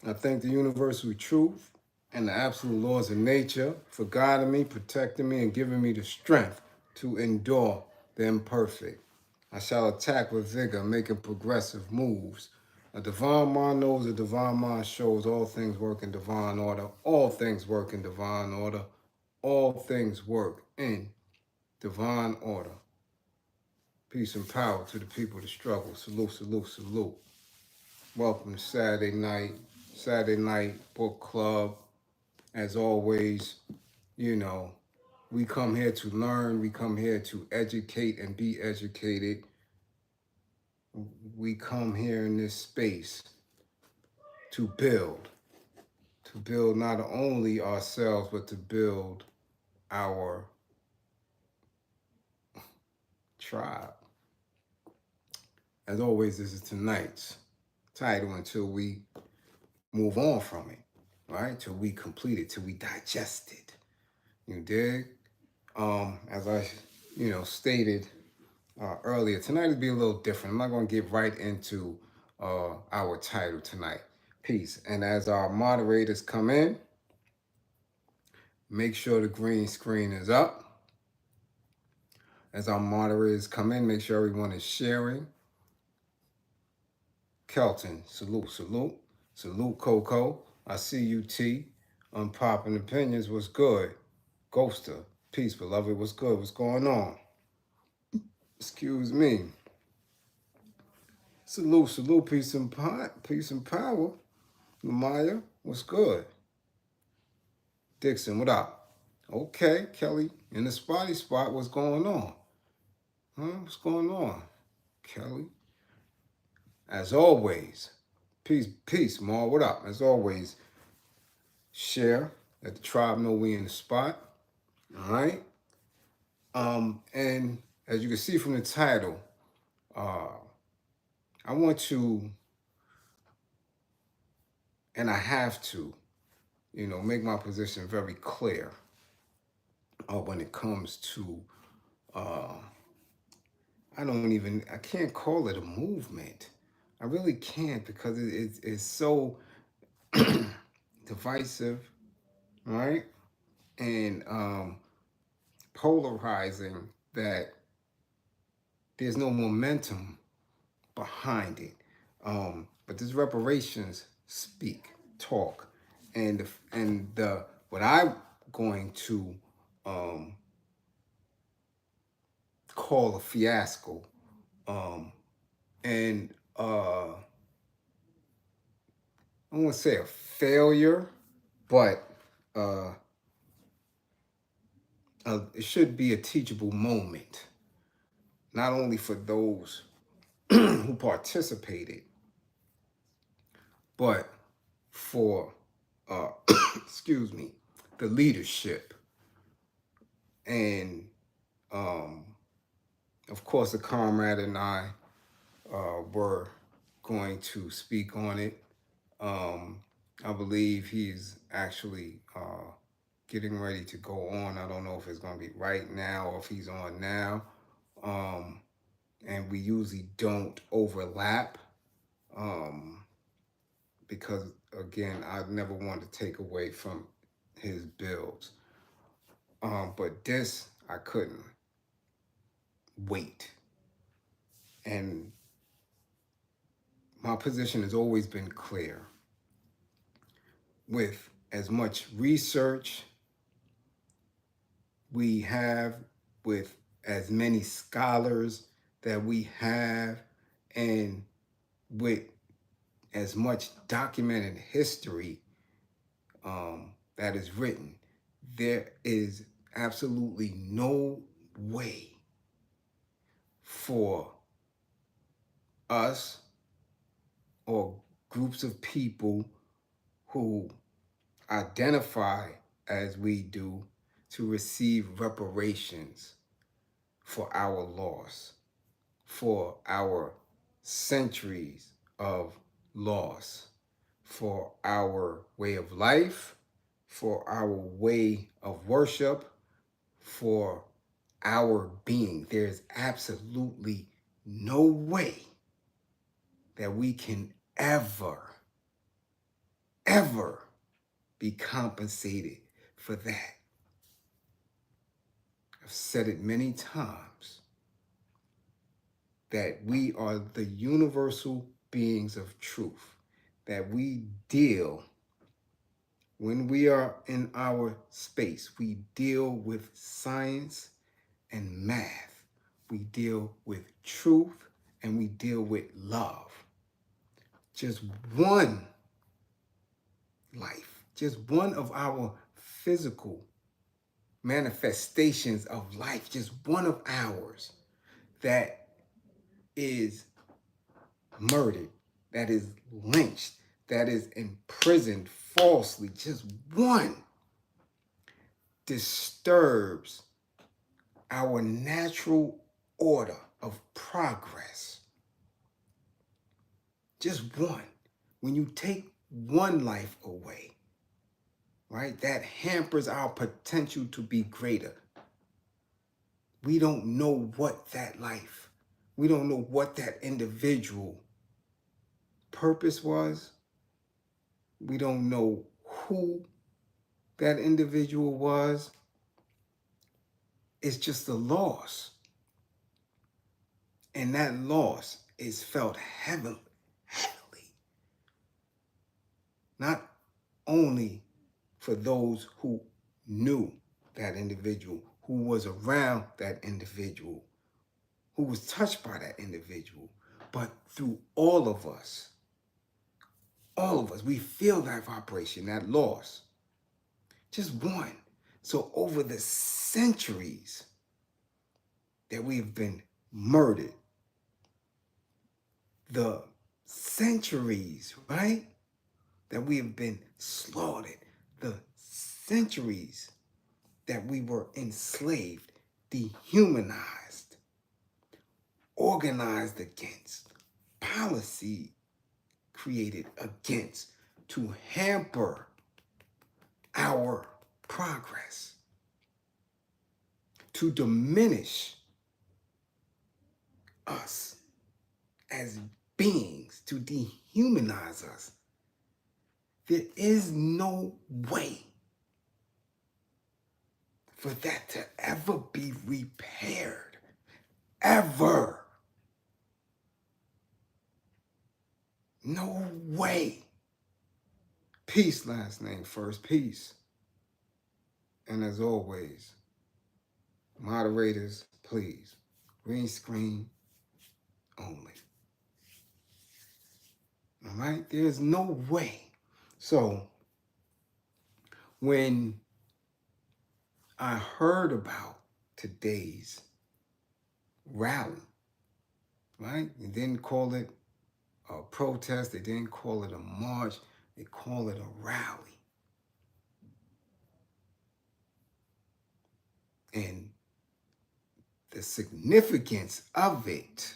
I thank the universal truth and the absolute laws of nature for guiding me, protecting me, and giving me the strength to endure the imperfect. I shall attack with vigor, making progressive moves. A divine mind knows, a divine mind shows all things work in divine order. All things work in divine order. All things work in divine order. Peace and power to the people of the struggle. Salute, salute, salute. Welcome to Saturday night book club. As always, you know, we come here to learn, we come here to educate and be educated. We come here in this space to build not only ourselves, but to build our tribe. As always, this is tonight's title until we move on from it, right? Till we complete it, till we digest it. You dig? As I, stated earlier, tonight will be a little different. I'm not going to get right into our title tonight. Peace. And as our moderators come in, make sure the green screen is up. As our moderators come in, make sure everyone is sharing. Kelton, salute, salute. Salute, Coco. I see you, T. Unpopping opinions, what's good? Ghoster, peace, beloved, what's good? What's going on? Excuse me. Salute, salute, peace and power. Lamaya, what's good? Dixon, what up? Okay, Kelly, in the spotty spot, what's going on? What's going on, Kelly? As always, peace, Ma, what up? As always, share, let the tribe know we in the spot, all right? And as you can see from the title, I want to, and I have to, make my position very clear when it comes to, I can't call it a movement. I really can't because it's so divisive, right? And polarizing that there's no momentum behind it. But this reparations talk, and what I'm going to call a fiasco, and I don't want to say a failure, but it should be a teachable moment, not only for those who participated, but for excuse me, the leadership, and of course the comrade and I were going to speak on it. I believe he's actually getting ready to go on. I don't know if it's going to be right now or if he's on now. And we usually don't overlap because, again, I never want to take away from his builds. But this, I couldn't wait. And my position has always been clear. With as much research we have, with as many scholars that we have, and with as much documented history that is written, there is absolutely no way for us or groups of people who identify as we do to receive reparations for our loss, for our centuries of loss, for our way of life, for our way of worship, for our being. There's absolutely no way that we can ever ever be compensated for that. I've said it many times that we are the universal beings of truth, that we deal, when we are in our space, we deal with science and math. We deal with truth and we deal with love. Just one life, just one of our physical manifestations of life, just one of ours that is murdered, that is lynched, that is imprisoned falsely, just one disturbs our natural order of progress. Just one. When you take one life away, right, that hampers our potential to be greater. We don't know what that life, we don't know what that individual purpose was. We don't know who that individual was. It's just a loss. And that loss is felt heavily. Not only for those who knew that individual, who was around that individual, who was touched by that individual, but through all of us. All of us, we feel that vibration, that loss. Just one. So over the centuries that we've been murdered, the centuries, right, that we have been slaughtered, the centuries that we were enslaved, dehumanized, organized against, policy created against to hamper our progress, to diminish us as beings, to dehumanize us. There is no way for that to ever be repaired. Ever. No way. Peace, last name first. Peace. And as always, moderators, please, green screen only. All right? There's no way. So, when I heard about today's rally, right? They didn't call it a protest. They didn't call it a march. They call it a rally. And the significance of it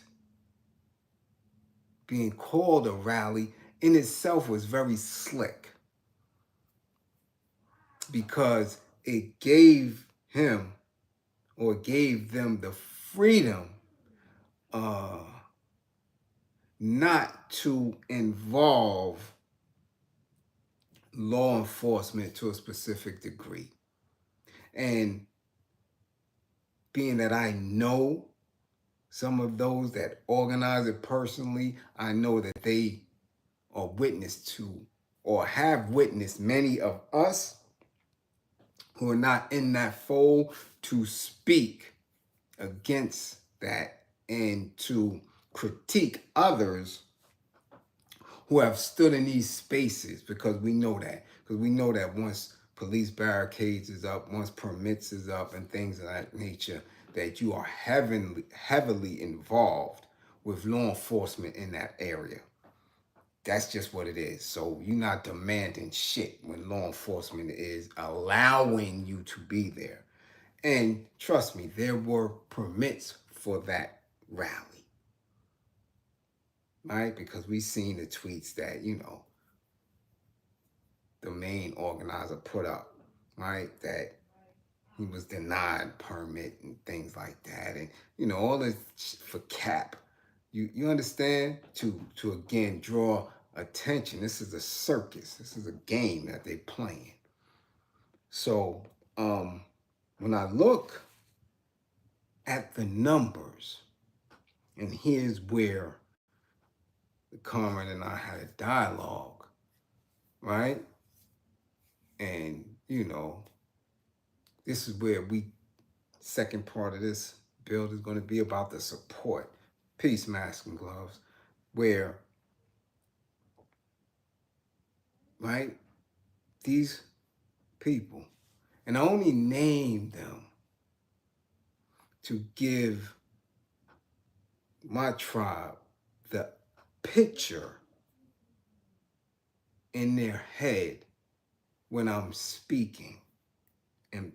being called a rally in itself was very slick, because it gave him, or gave them, the freedom not to involve law enforcement to a specific degree. And being that I know some of those that organize it personally, I know that they are witness to, or have witnessed, many of us who are not in that fold to speak against that and to critique others who have stood in these spaces, because we know that. Because we know that once police barricades is up, once permits is up and things of that nature, that you are heavily involved with law enforcement in that area. That's just what it is. So you're not demanding shit when law enforcement is allowing you to be there. And trust me, there were permits for that rally, right? Because we seen the tweets that, the main organizer put up, right? That he was denied permit and things like that. And, all this for cap. You understand? To again, draw attention. This is a circus. This is a game that they're playing. So when I look at the numbers, and here's where the Carmen and I had a dialogue, right? And, you know, this is where second part of this build is going to be about the support. Peace, Mask and Gloves, where, right, these people, and I only name them to give my tribe the picture in their head when I'm speaking and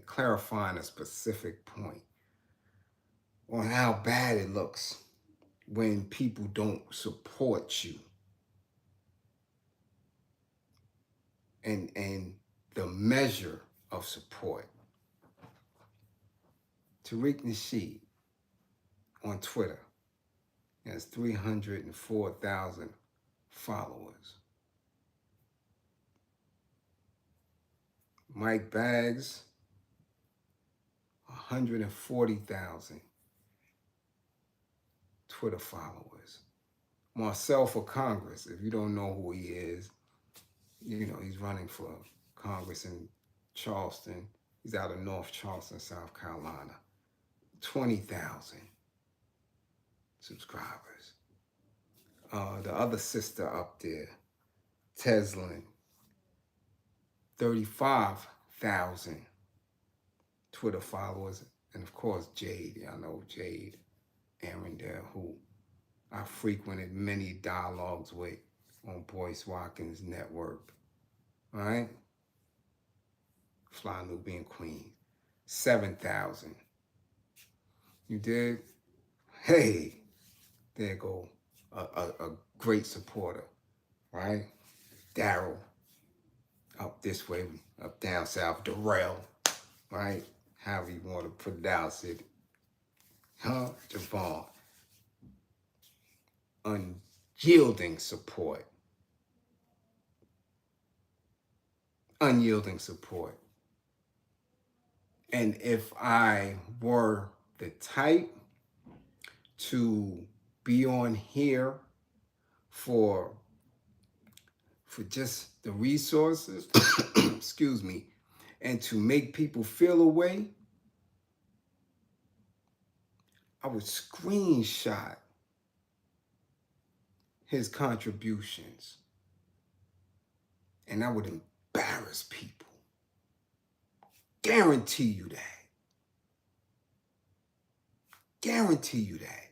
clarifying a specific point on how bad it looks when people don't support you and the measure of support. Tariq Nasheed on Twitter has 304,000 followers. Mike Baggs, 140,000 Twitter followers. Marcel for Congress, if you don't know who he is, you know, he's running for Congress in Charleston. He's out of North Charleston, South Carolina. 20,000 subscribers. The other sister up there, Teslin, 35,000 Twitter followers. And of course, Jade. Y'all know Jade Arundel, who I frequented many dialogues with on Boyce Watkins Network. All right? Fly Nubian Queen. 7,000. You did? Hey, there go a great supporter, right? Daryl, up this way, up down south, Darrell, right? However you want to pronounce it. Huh? Javon. Unyielding support. Unyielding support. And if I were the type to be on here for just the resources, excuse me, and to make people feel a way, I would screenshot his contributions and I would embarrass people. Guarantee you that. Guarantee you that.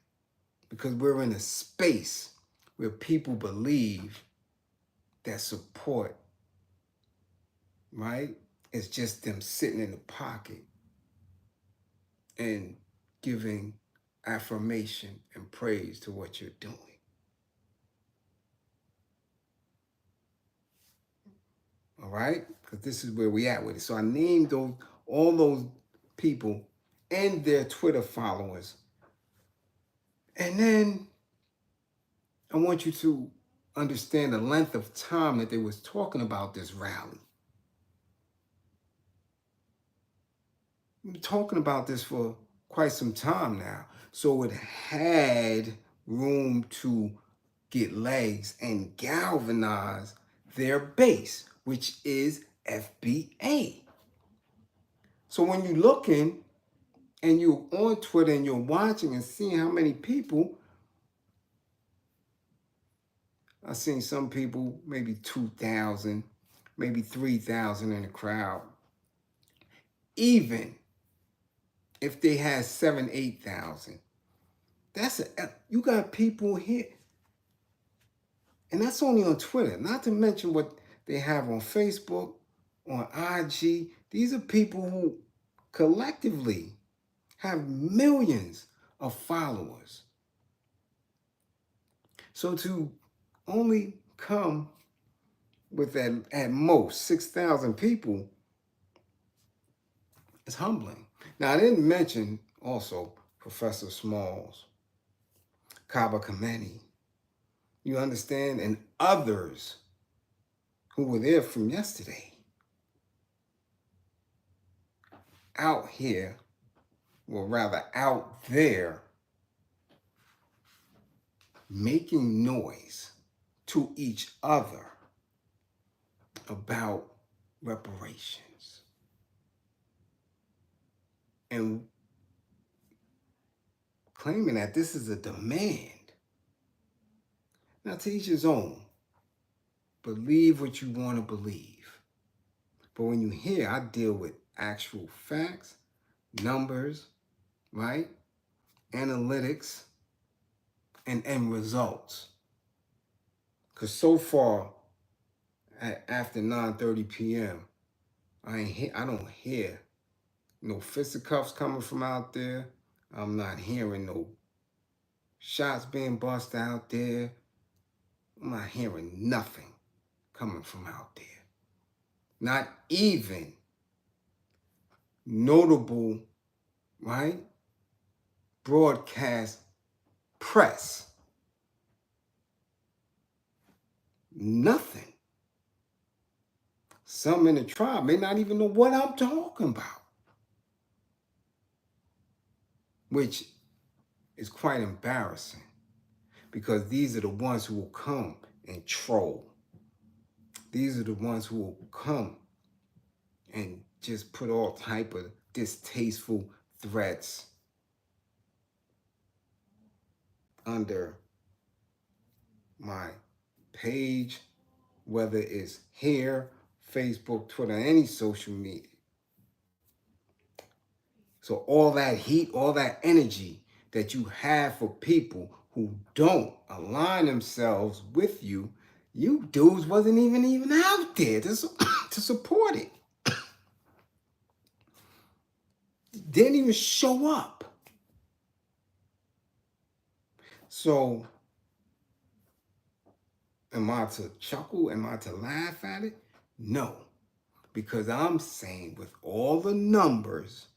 Because we're in a space where people believe that support, right, is just them sitting in the pocket and giving affirmation and praise to what you're doing. All right? Because this is where we at with it. So I named all those people and their Twitter followers. And then I want you to understand the length of time that they was talking about this rally. We've been talking about this for quite some time now. So it had room to get legs and galvanize their base, which is FBA. So when you're looking and you're on Twitter and you're watching and seeing how many people, I've seen some people, maybe 2,000, maybe 3,000 in the crowd. Even if they had 7,000, 8,000, you got people here. And that's only on Twitter, not to mention what they have on Facebook, on IG. These are people who collectively have millions of followers. So to only come with at most 6,000 people is humbling. Now, I didn't mention also Professor Smalls, Kaba Kameni, You understand? And others who were there from yesterday out here, or rather out there, making noise to each other about reparations. And claiming that this is a demand. Now, to each his own. Believe what you want to believe. But when you hear, I deal with actual facts, numbers, right? Analytics, and end results. Because so far, after 9:30 p.m., I don't hear no fisticuffs coming from out there. I'm not hearing no shots being bust out there. I'm not hearing nothing coming from out there. Not even notable, right, broadcast press. Nothing. Some in the tribe may not even know what I'm talking about, which is quite embarrassing because these are the ones who will come and troll. These are the ones who will come and just put all type of distasteful threats under my page, whether it's here, Facebook, Twitter, any social media. So all that heat, all that energy that you have for people who don't align themselves with you, you dudes wasn't even out there to support it. Didn't even show up. So am I to chuckle? Am I to laugh at it? No, because I'm saying with all the numbers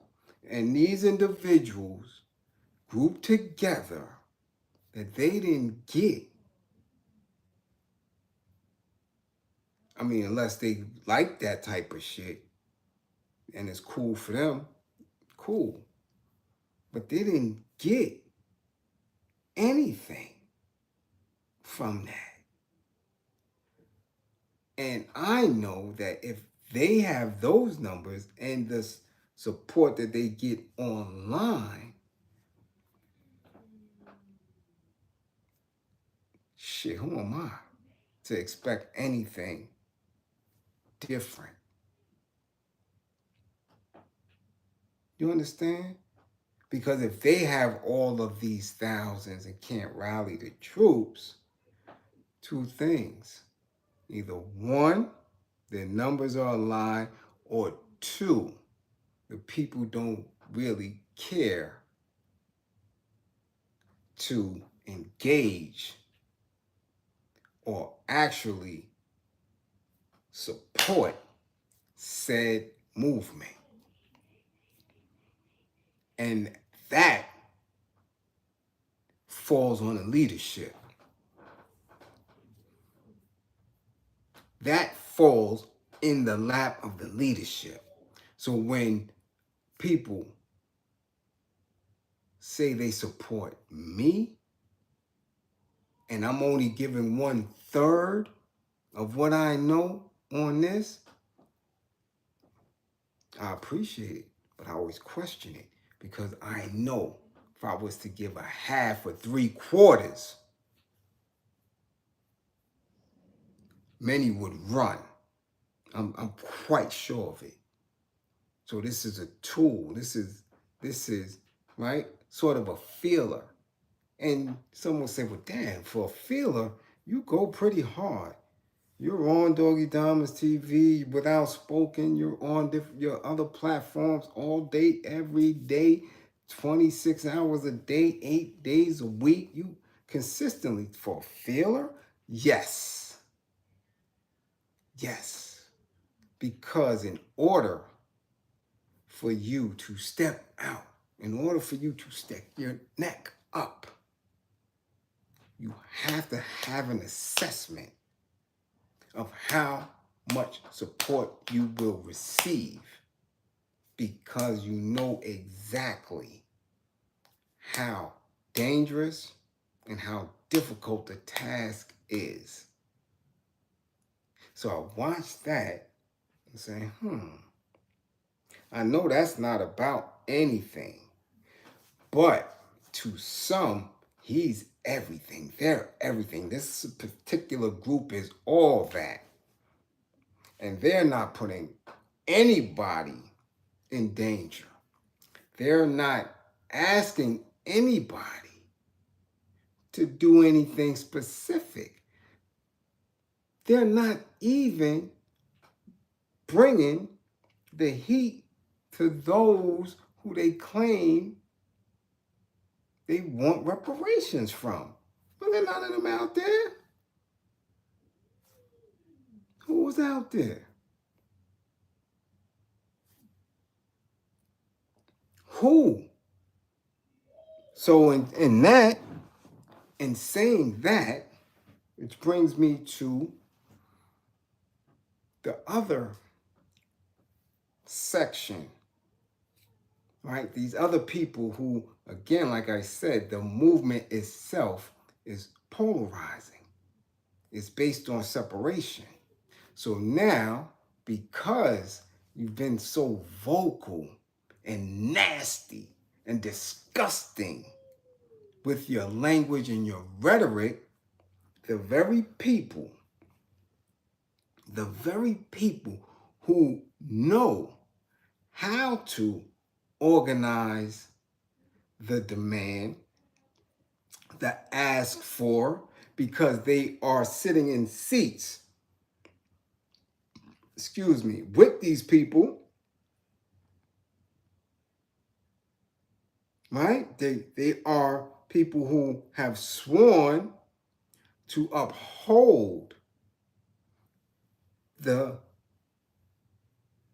and these individuals grouped together that they didn't get. I mean, unless they like that type of shit and it's cool for them, cool. But they didn't get anything from that. And I know that if they have those numbers and the support that they get online, shit, who am I to expect anything different? You understand? Because if they have all of these thousands and can't rally the troops, two things. Either one, their numbers are a lie, or two, the people don't really care to engage or actually support said movement. And that falls on the leadership. That falls in the lap of the leadership. So when people say they support me, and I'm only giving 1/3 of what I know on this, I appreciate it, but I always question it because I know if I was to give a half or 3/4, many would run. I'm quite sure of it. So this is a tool. This is right, sort of a feeler. And someone say, well, damn, for a feeler, you go pretty hard. You're on Doggy Diamonds TV without spoken. You're on your other platforms all day, every day, 26 hours a day, 8 days a week. You consistently for a feeler? Yes. Yes. Because in order for you to step out, in order for you to stick your neck up, you have to have an assessment of how much support you will receive, because you know exactly how dangerous and how difficult the task is. So I watched that and say, I know that's not about anything, but to some, he's everything. They're everything. This particular group is all that. And they're not putting anybody in danger. They're not asking anybody to do anything specific. They're not even bringing the heat to those who they claim they want reparations from. But there are none of them out there. Who was out there? Who? So in saying that, which brings me to the other section, right? These other people who, again, like I said, the movement itself is polarizing. It's based on separation. So now, because you've been so vocal and nasty and disgusting with your language and your rhetoric, the very people who know how to organize the demand, the ask for, because they are sitting in seats, with these people, right? They are people who have sworn to uphold the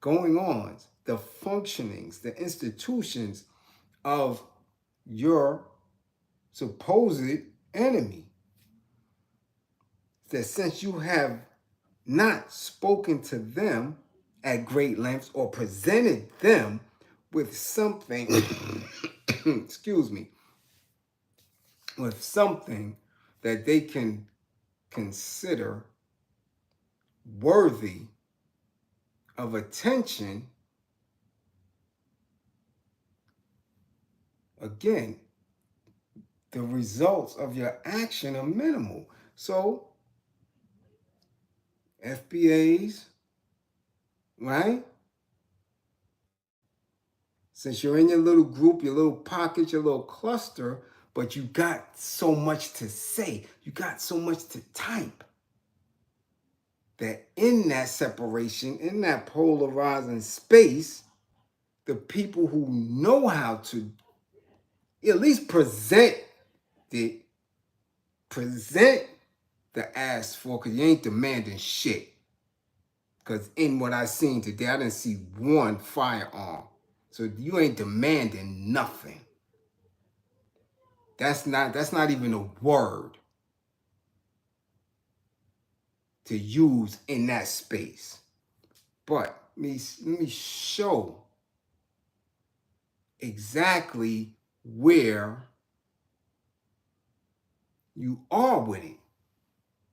going-ons, the functionings, the institutions of your supposed enemy. That since you have not spoken to them at great lengths or presented them with something, with something that they can consider worthy of attention, again, the results of your action are minimal. So, FBAs, right? Since you're in your little group, your little pocket, your little cluster, but you got so much to say, you got so much to type, that in that separation, in that polarizing space, the people who know how to at least present the ask for, because you ain't demanding shit. Because in what I seen today, I didn't see one firearm. So you ain't demanding nothing. That's not even a word to use in that space. But let me show exactly where you are with it.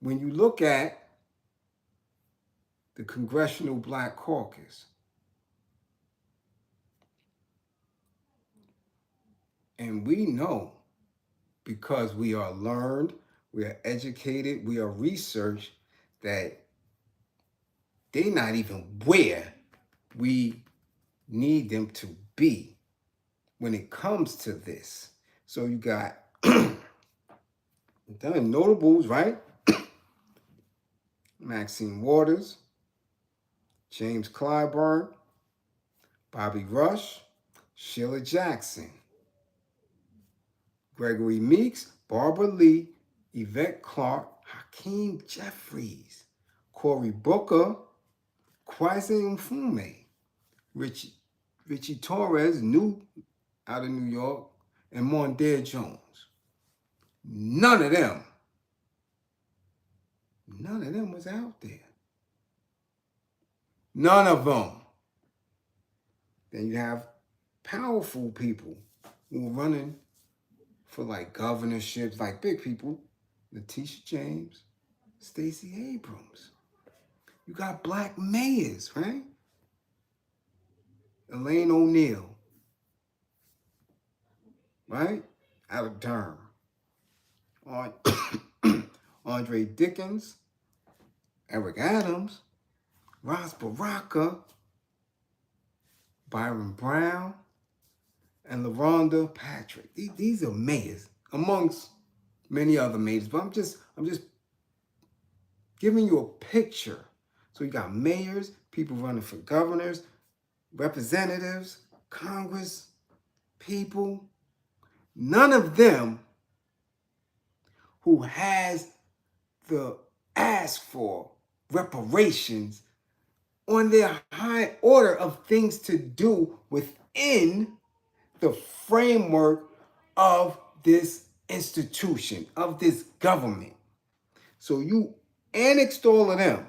When you look at the Congressional Black Caucus, and we know, because we are learned, we are educated, we are researched, that they're not even where we need them to be when it comes to this. So you got notables, right? Maxine Waters, James Clyburn, Bobby Rush, Sheila Jackson, Gregory Meeks, Barbara Lee, Yvette Clark, Hakeem Jeffries, Cory Booker, Kwesi Mfume, Richie Torres, new out of New York, and Mondale Jones. None of them None of them was out there. None of them. Then you have powerful people who were running for like governorships, like big people. Letitia James, Stacey Abrams. You got black mayors, right? Elaine O'Neill, right? Out of term. Andre Dickens, Eric Adams, Ross Baraka, Byron Brown, and LaRonda Patrick. These are mayors, amongst many other mayors. But I'm just giving you a picture. So you got mayors, people running for governors, representatives, Congress, people. None of them who has the ask for reparations on their high order of things to do within the framework of this institution, of this government. So you annexed all of them.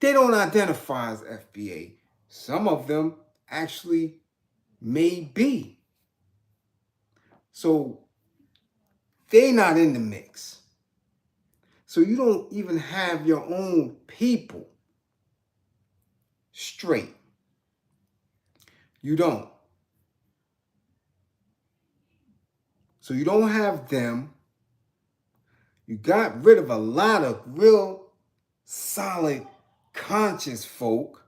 They don't identify as FBA. Some of them actually may be. So they're not in the mix. So you don't even have your own people straight. You don't. So you don't have them. You got rid of a lot of real solid, conscious folk.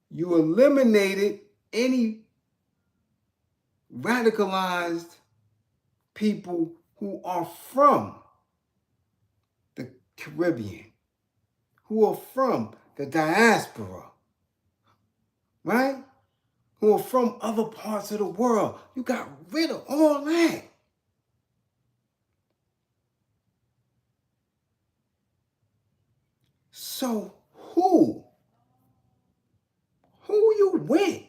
You eliminated any radicalized people who are from the Caribbean, who are from the diaspora, right? Who are from other parts of the world. You got rid of all that. So who are you with?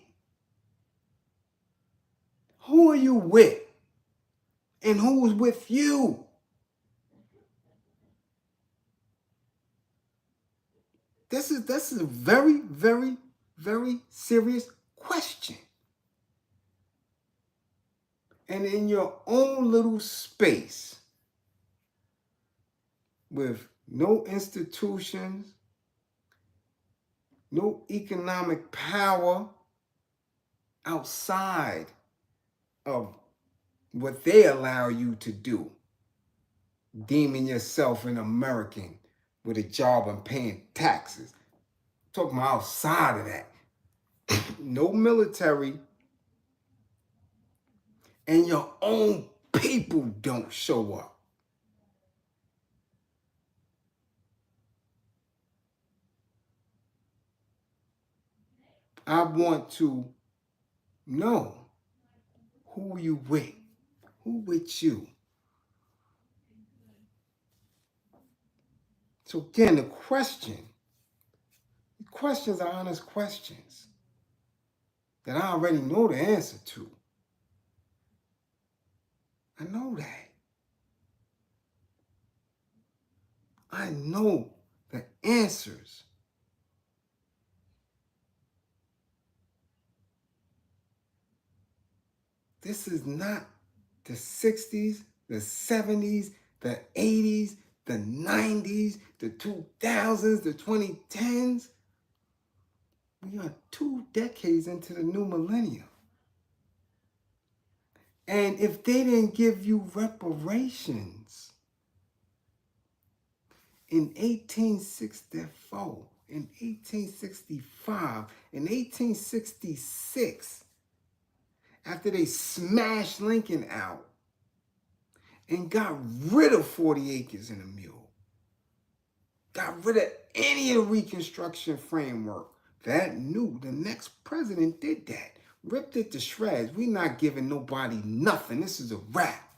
Who are you with? And who's with you? This is a very, very, very serious question. And in your own little space, with no institutions, no economic power outside of what they allow you to do, deeming yourself an American with a job and paying taxes. Talking about outside of that. No military, and your own people don't show up. I want to know, who you with? Who with you? So again, the questions are honest questions that I already know the answer to. I know that. I know the answers. This is not the 60s, the 70s, the 80s, the 90s, the 2000s, the 2010s. We are 2 decades into the new millennium. And if they didn't give you reparations in 1864, in 1865, in 1866, after they smashed Lincoln out and got rid of 40 acres and a mule, got rid of any of the Reconstruction framework, that knew the next president did that. Ripped it to shreds. We're not giving nobody nothing. This is a wrap.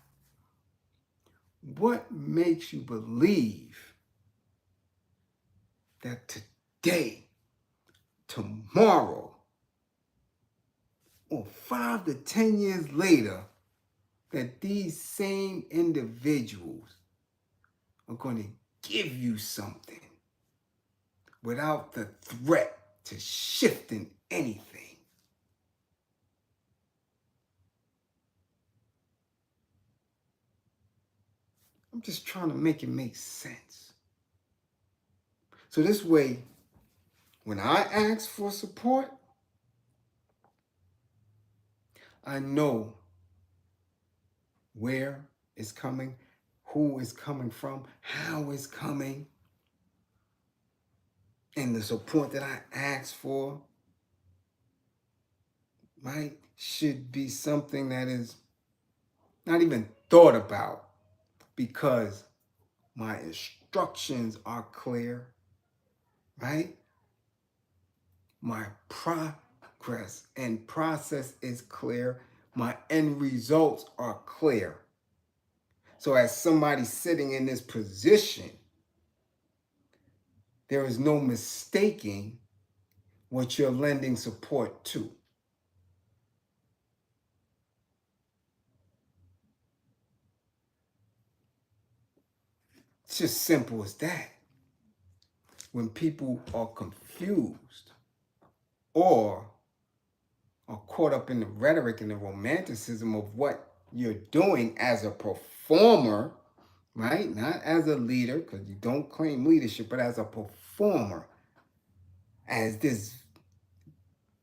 What makes you believe that today, tomorrow, or 5 to 10 years later, that these same individuals are going to give you something without the threat to shifting anything. I'm just trying to make it make sense. So this way, when I ask for support, I know where it's coming, who it's coming from, how it's coming, and the support that I ask for, right, should be something that is not even thought about because my instructions are clear, right? My progress and process is clear. My end results are clear. So as somebody sitting in this position, there is no mistaking what you're lending support to. It's just simple as that. When people are confused or are caught up in the rhetoric and the romanticism of what you're doing as a performer, right? Not as a leader, because you don't claim leadership, but as a performer, as this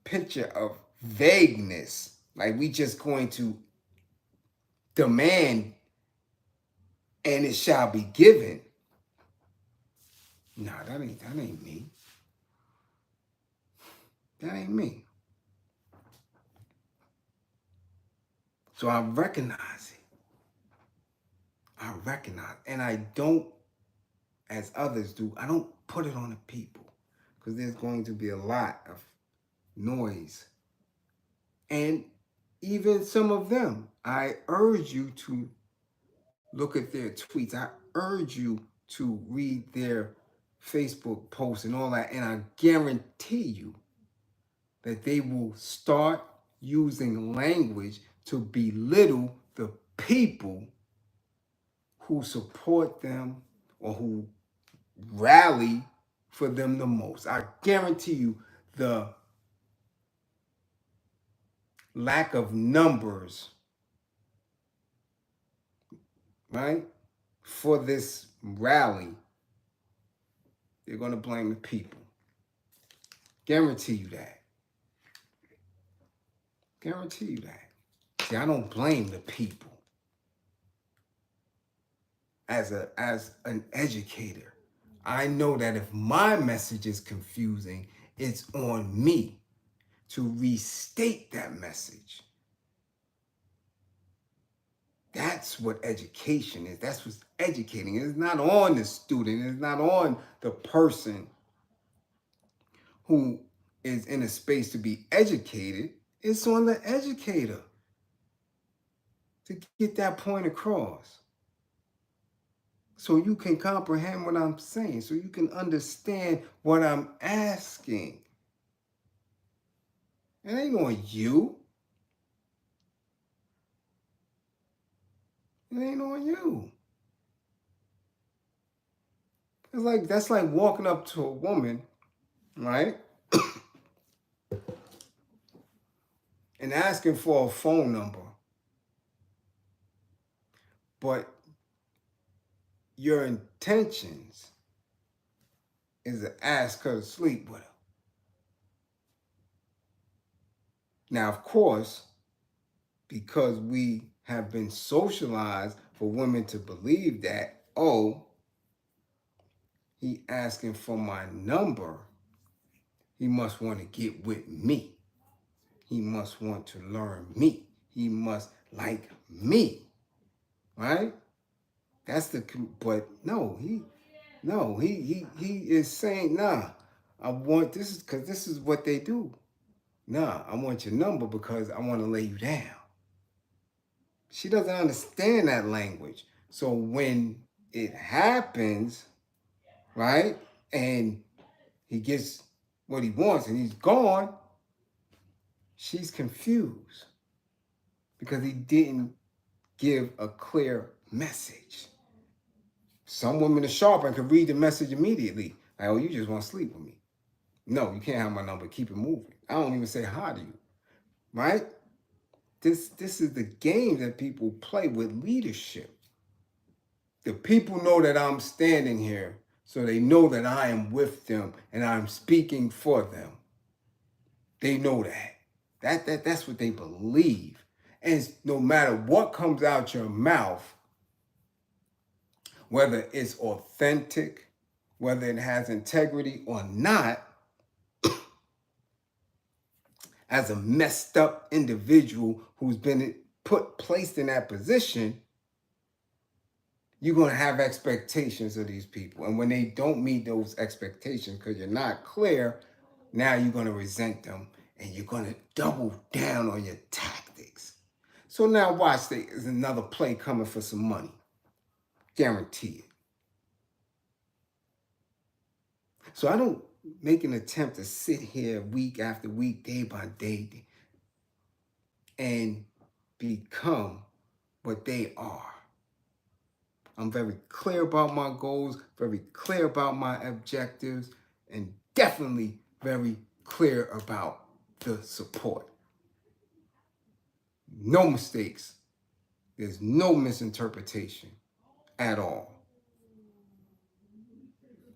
picture of vagueness, like we just going to demand and it shall be given. Nah, that ain't me. That ain't me. So I recognize it. I recognize, and I don't, as others do, I don't put it on the people because there's going to be a lot of noise. And even some of them, I urge you to look at their tweets. I urge you to read their Facebook posts and all that. And I guarantee you that they will start using language to belittle the people who support them or who rally for them the most. I guarantee you the lack of numbers, right, for this rally, they're going to blame the people. Guarantee you that. Guarantee you that. See, I don't blame the people. As an educator, I know that if my message is confusing, it's on me to restate that message. That's what education is. That's what's educating. It's not on the student. It's not on the person who is in a space to be educated. It's on the educator to get that point across. So you can comprehend what I'm saying. So you can understand what I'm asking. It ain't on you. It ain't on you. It's like that's like walking up to a woman, right? And asking for a phone number. But your intentions is to ask her to sleep with her. Now, of course, because we have been socialized for women to believe that, oh, he asking for my number, he must want to get with me. He must want to learn me. He must like me, right? That's the, but no, he is saying, nah, I want, this is, because this is what they do. Nah, I want your number because I want to lay you down. She doesn't understand that language. So when it happens, right, and he gets what he wants and he's gone, she's confused because he didn't give a clear message. Some women are sharp and can read the message immediately. Like, oh, you just want to sleep with me. No, you can't have my number. Keep it moving. I don't even say hi to you. Right? This is the game that people play with leadership. The people know that I'm standing here, so they know that I am with them and I'm speaking for them. They know that. That's what they believe. And no matter what comes out your mouth, whether it's authentic, whether it has integrity or not, as a messed up individual who's been placed in that position, you're going to have expectations of these people. And when they don't meet those expectations because you're not clear, now you're going to resent them and you're going to double down on your tactics. So now watch, there's another play coming for some money. Guarantee it. So I don't make an attempt to sit here week after week, day by day, and become what they are. I'm very clear about my goals, very clear about my objectives, and definitely very clear about the support. No mistakes. There's no misinterpretation at all.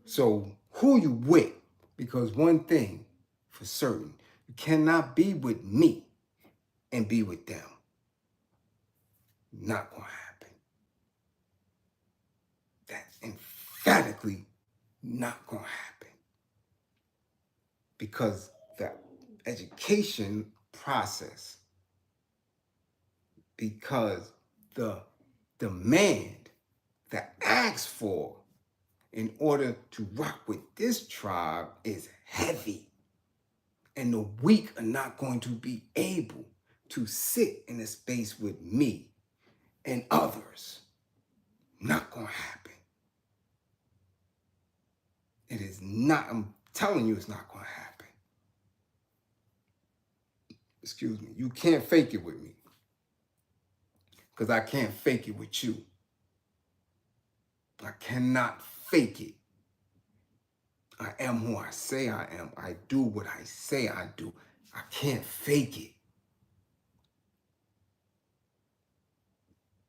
So who you with? Because one thing for certain, you cannot be with me and be with them. Not going to happen. That's emphatically not going to happen. Because the education process, because the demand, the ask for in order to rock with this tribe is heavy. And the weak are not going to be able to sit in a space with me and others. Not going to happen. It is not, I'm telling you it's not going to happen. Excuse me. You can't fake it with me. Because I can't fake it with you. I cannot fake it. I am who I say I am. I do what I say I do. I can't fake it.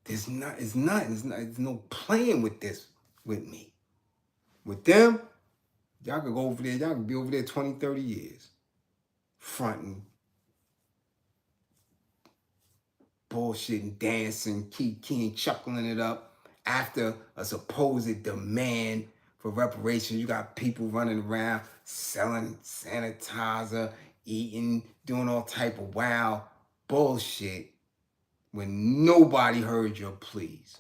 There's no playing with this with me. With them, y'all could go over there, y'all can be over there 20, 30 years. Fronting, bullshitting, dancing, keying, chuckling it up after a supposed demand for reparations. You got people running around selling sanitizer, eating, doing all type of wild bullshit when nobody heard your pleas.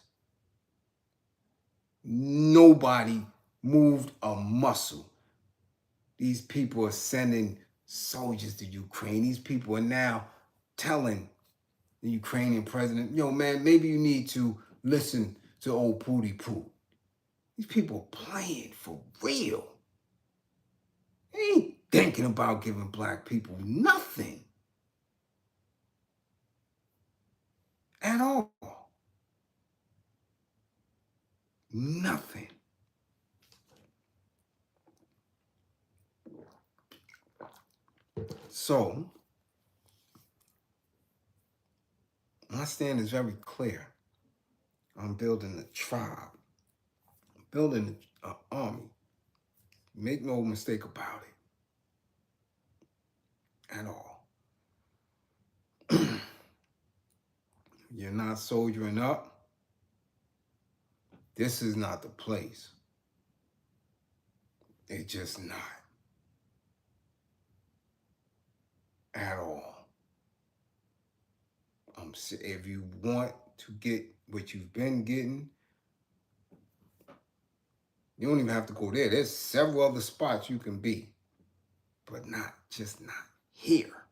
Nobody moved a muscle. These people are sending soldiers to Ukraine. These people are now telling the Ukrainian president, yo, man, maybe you need to listen to old Pootie Poo. These people are playing for real. They ain't thinking about giving black people nothing at all. Nothing. So, my stand is very clear. I'm building a tribe. I'm building an army. Make no mistake about it at all. You're not soldiering up. This is not the place. It's just not. At all. If you want to get what you've been getting, you don't even have to go there. There's several other spots you can be, but not here.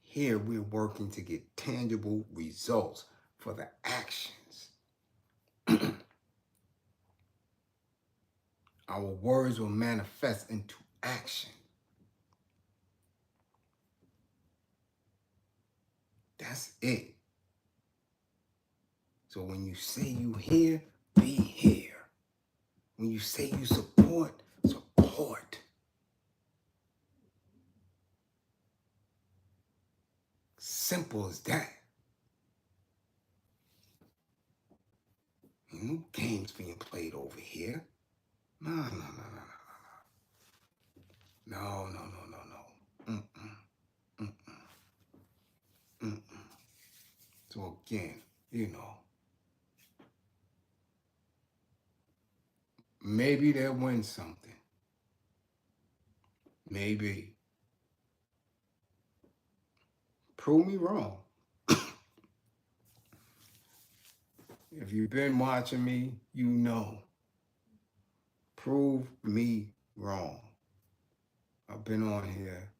Here we're working to get tangible results for the actions. Our words will manifest into action. That's it. So when you say you here, be here. When you say you support, support. Simple as that. No games being played over here. No, no, no, no, no, no, no, no, no, no. Mm-mm, mm-mm, mm-mm. So again, maybe they'll win something. Maybe. Prove me wrong. If you've been watching me, you know. Prove me wrong. I've been on here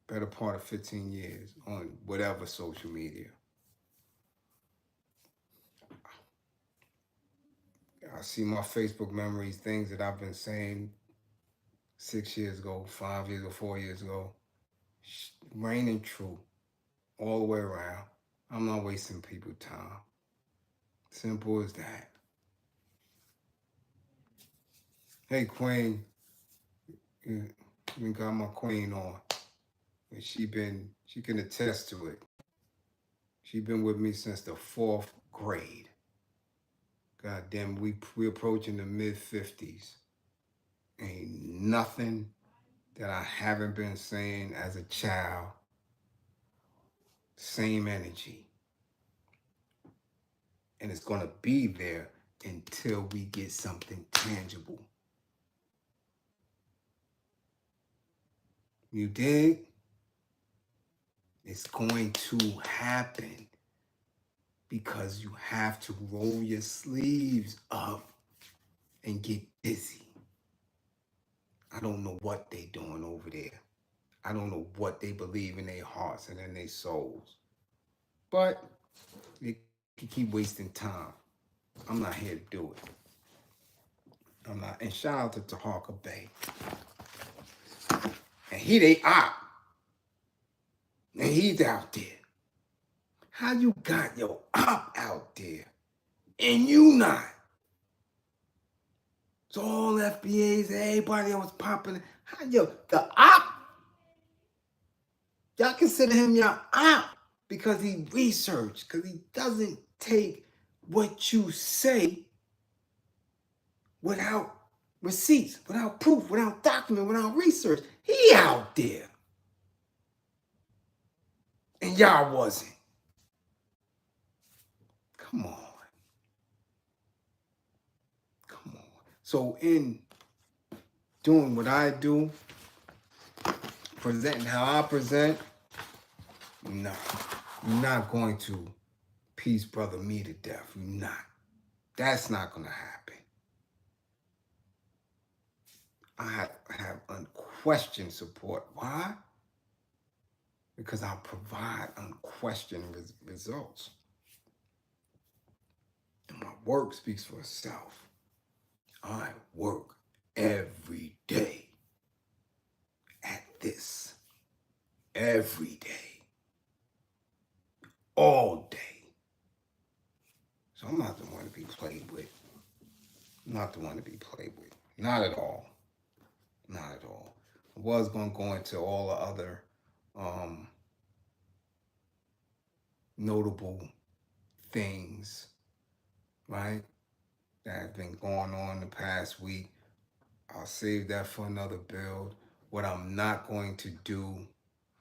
better part of 15 years on whatever social media. I see my Facebook memories, things that I've been saying 6 years ago, 5 years ago, 4 years ago. Reigning true all the way around. I'm not wasting people's time. Simple as that. Hey, Queen. You got my queen on. And she can attest to it. She been with me since the 4th grade. God damn, we approaching the mid-50s. Ain't nothing that I haven't been saying as a child. Same energy. And it's going to be there until we get something tangible. You dig? It's going to happen because you have to roll your sleeves up and get busy. I don't know what they doing over there. I don't know what they believe in their hearts and in their souls. But they can keep wasting time. I'm not here to do it. I'm not. And shout out to Taharka Bay. And he they op. And he's out there. How you got your op out there and you not? So all FBAs, everybody that was popping, how the op? Y'all consider him your op because he researched, because he doesn't take what you say without receipts, without proof, without document, without research. He out there. And y'all wasn't. Come on. Come on. So in doing what I do, presenting how I present, no, you're not going to peace brother me to death. You're not. That's not going to happen. I have unquestioned support. Why? Because I provide unquestioned results. And my work speaks for itself. I work every day at this. Every day. All day. So I'm not the one to be played with. I'm not the one to be played with. Not at all. Not at all. I was going to go into all the other notable things, right, that have been going on the past week. I'll save that for another build. What I'm not going to do,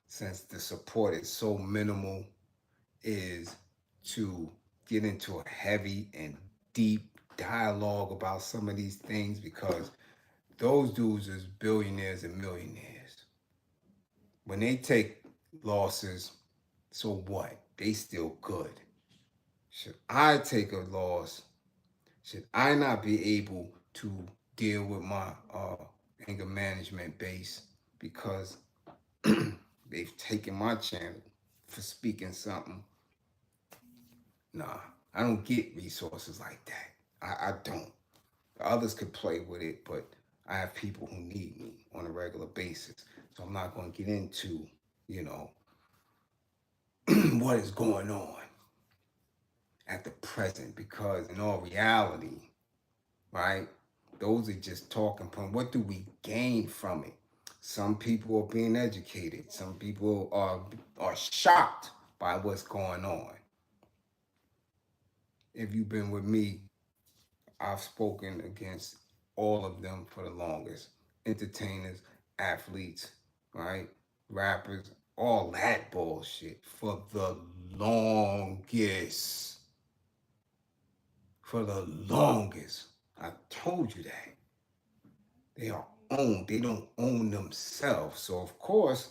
since the support is so minimal, is to get into a heavy and deep dialogue about some of these things, because those dudes is billionaires and millionaires. When they take losses, so what? They still good. Should I take a loss? Should I not be able to deal with my anger management base because they've taken my channel for speaking something? Nah, I don't get resources like that. I don't. Others could play with it, but I have people who need me on a regular basis. So I'm not going to get into, what is going on. at the present, because in all reality, right, those are just talking points. What do we gain from it? Some people are being educated. Some people are shocked by what's going on. If you've been with me, I've spoken against all of them for the longest. Entertainers, athletes, right? Rappers, all that bullshit for the longest. For the longest. I told you that. They are owned. They don't own themselves. So, of course,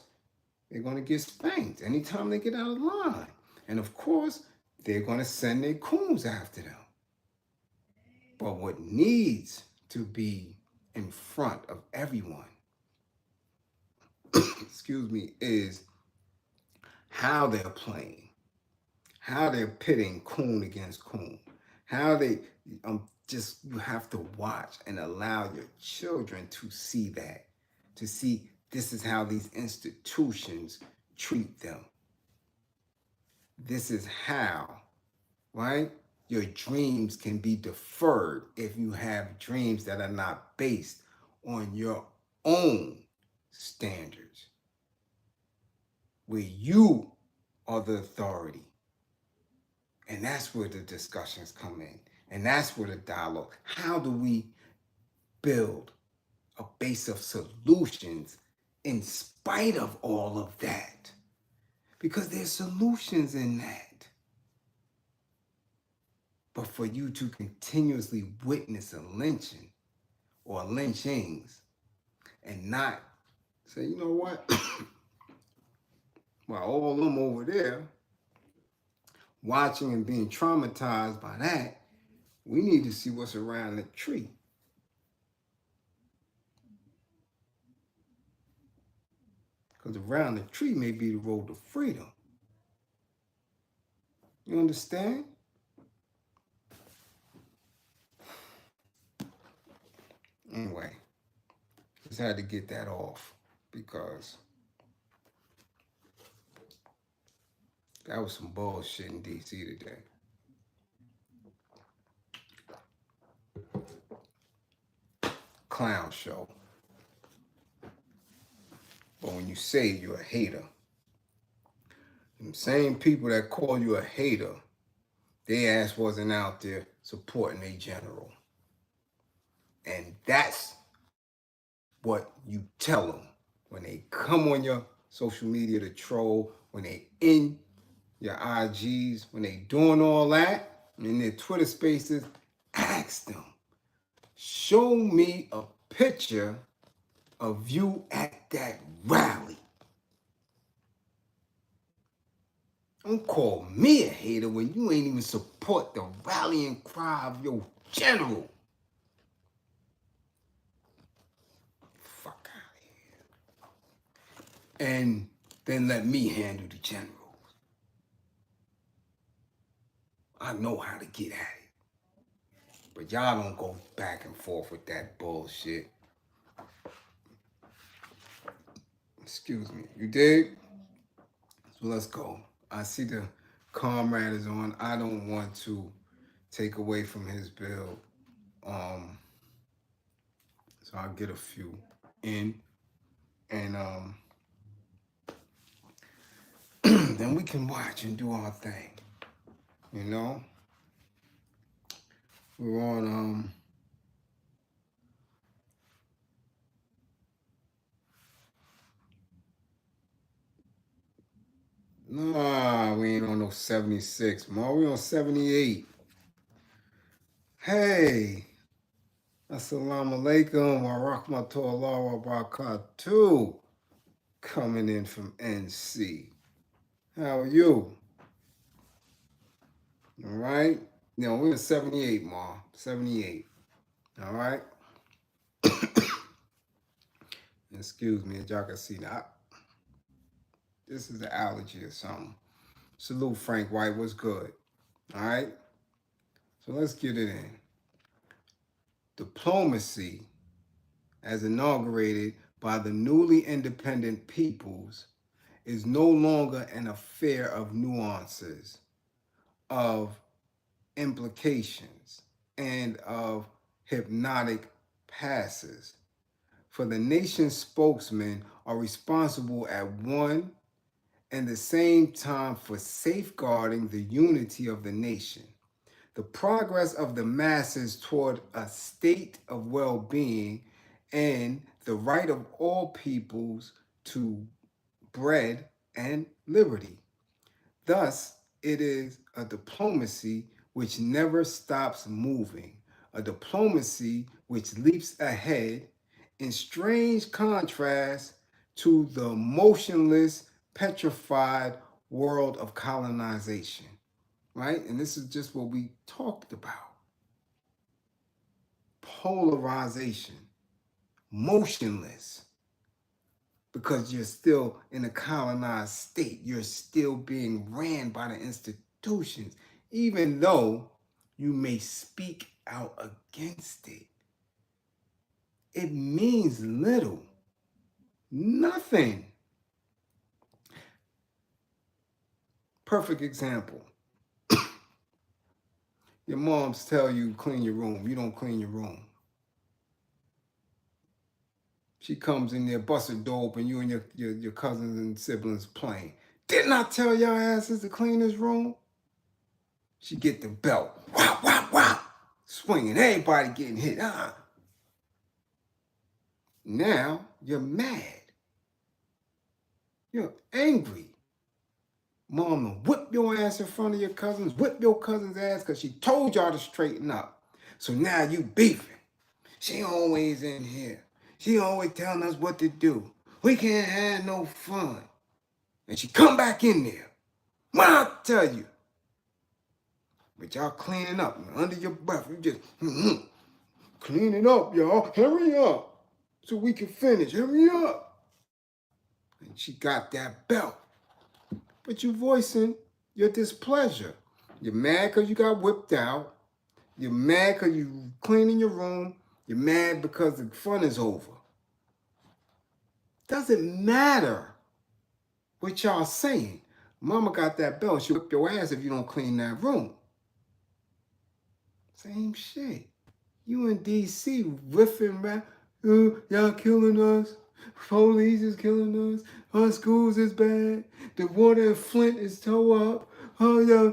they're going to get spanked anytime they get out of line. And, of course, they're going to send their coons after them. But what needs to be in front of everyone, excuse me, is how they're playing, how they're pitting coon against coon, how they just, you have to watch and allow your children to see that, to see this is how these institutions treat them. This is how, right? Your dreams can be deferred if you have dreams that are not based on your own standards, where you are the authority. And that's where the discussions come in. And that's where the dialogue. How do we build a base of solutions in spite of all of that? Because there's solutions in that. But for you to continuously witness a lynching or lynchings and not say, you know what? While all of them over there watching and being traumatized by that, we need to see what's around the tree. Because around the tree may be the road to freedom. You understand? Anyway, just had to get that off because that was some bullshit in DC today. Clown show. But when you say you're a hater, the same people that call you a hater, their ass wasn't out there supporting a general. And that's what you tell them when they come on your social media to troll, when they in your IGs, when they doing all that, in their Twitter spaces, ask them, show me a picture of you at that rally. Don't call me a hater when you ain't even support the rallying cry of your general. Fuck out of here. And then let me handle the generals. I know how to get at it. But y'all don't go back and forth with that bullshit. Excuse me. You dig? So let's go. I see the comrade is on. I don't want to take away from his build. So I'll get a few in. And then we can watch and do our thing. You know? We're on nah, we ain't on no 76, man. We on 78. Hey, assalamu alaikum wa rahmatullahi wa barakatuh. Coming in from NC. How are you? All right. You know, we're in 78, Ma. 78. All right. Excuse me, as y'all can see that. This is an allergy or something. Salute Frank White. What's good? All right. So let's get it in. Diplomacy, as inaugurated by the newly independent peoples, is no longer an affair of nuances, of implications and of hypnotic passes. For the nation's spokesmen are responsible at one and the same time for safeguarding the unity of the nation, the progress of the masses toward a state of well-being, and the right of all peoples to bread and liberty. Thus, it is a diplomacy which never stops moving, a diplomacy which leaps ahead in strange contrast to the motionless, petrified world of colonization, right? And this is just what we talked about. Polarization, motionless, because you're still in a colonized state. You're still being ran by the institutions, even though you may speak out against it. It means little, nothing. Perfect example. Your moms tell you clean your room. You don't clean your room. She comes in there, busts the door open, you and your cousins and siblings playing. Didn't I tell your asses to clean this room? She get the belt. Whop, whop, whop. Swinging. Everybody getting hit. Now you're mad. You're angry. Mom will whip your ass in front of your cousins, whip your cousin's ass because she told y'all to straighten up. So now you beefing. She always in here. She always telling us what to do. We can't have no fun. And she come back in there. What I tell you? But y'all cleaning up under your breath. You just clean it up, y'all. Hurry up so we can finish. Hurry up. And she got that belt. But you voicing your displeasure. You're mad because you got whipped out. You're mad because you cleaning your room. You're mad because the fun is over. Doesn't matter what y'all saying. Mama got that belt. She'll whip your ass if you don't clean that room. Same shit. You in D.C. riffing around. Y'all killing us. Police is killing us. Our schools is bad. The water in Flint is toe up. Oh, yeah.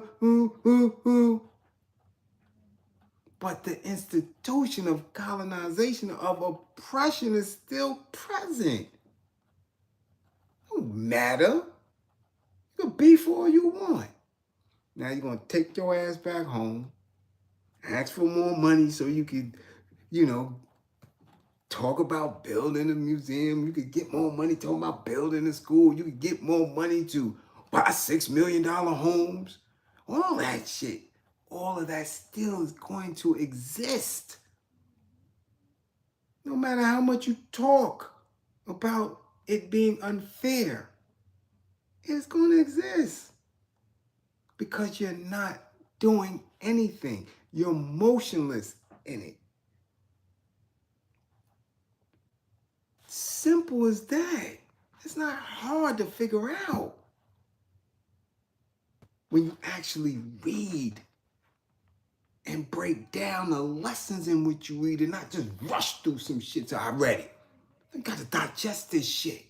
But the institution of colonization, of oppression is still present. Don't matter. You can beef all you want. Now you're going to take your ass back home, ask for more money so you could, talk about building a museum. You could get more money talking about building a school. You could get more money to buy $6 million homes. All that shit. All of that still is going to exist. No matter how much you talk about it being unfair, it's going to exist. Because you're not doing anything. You're motionless in it. Simple as that. It's not hard to figure out when you actually read and break down the lessons in which you read and not just rush through some shit till I read it. You got to digest this shit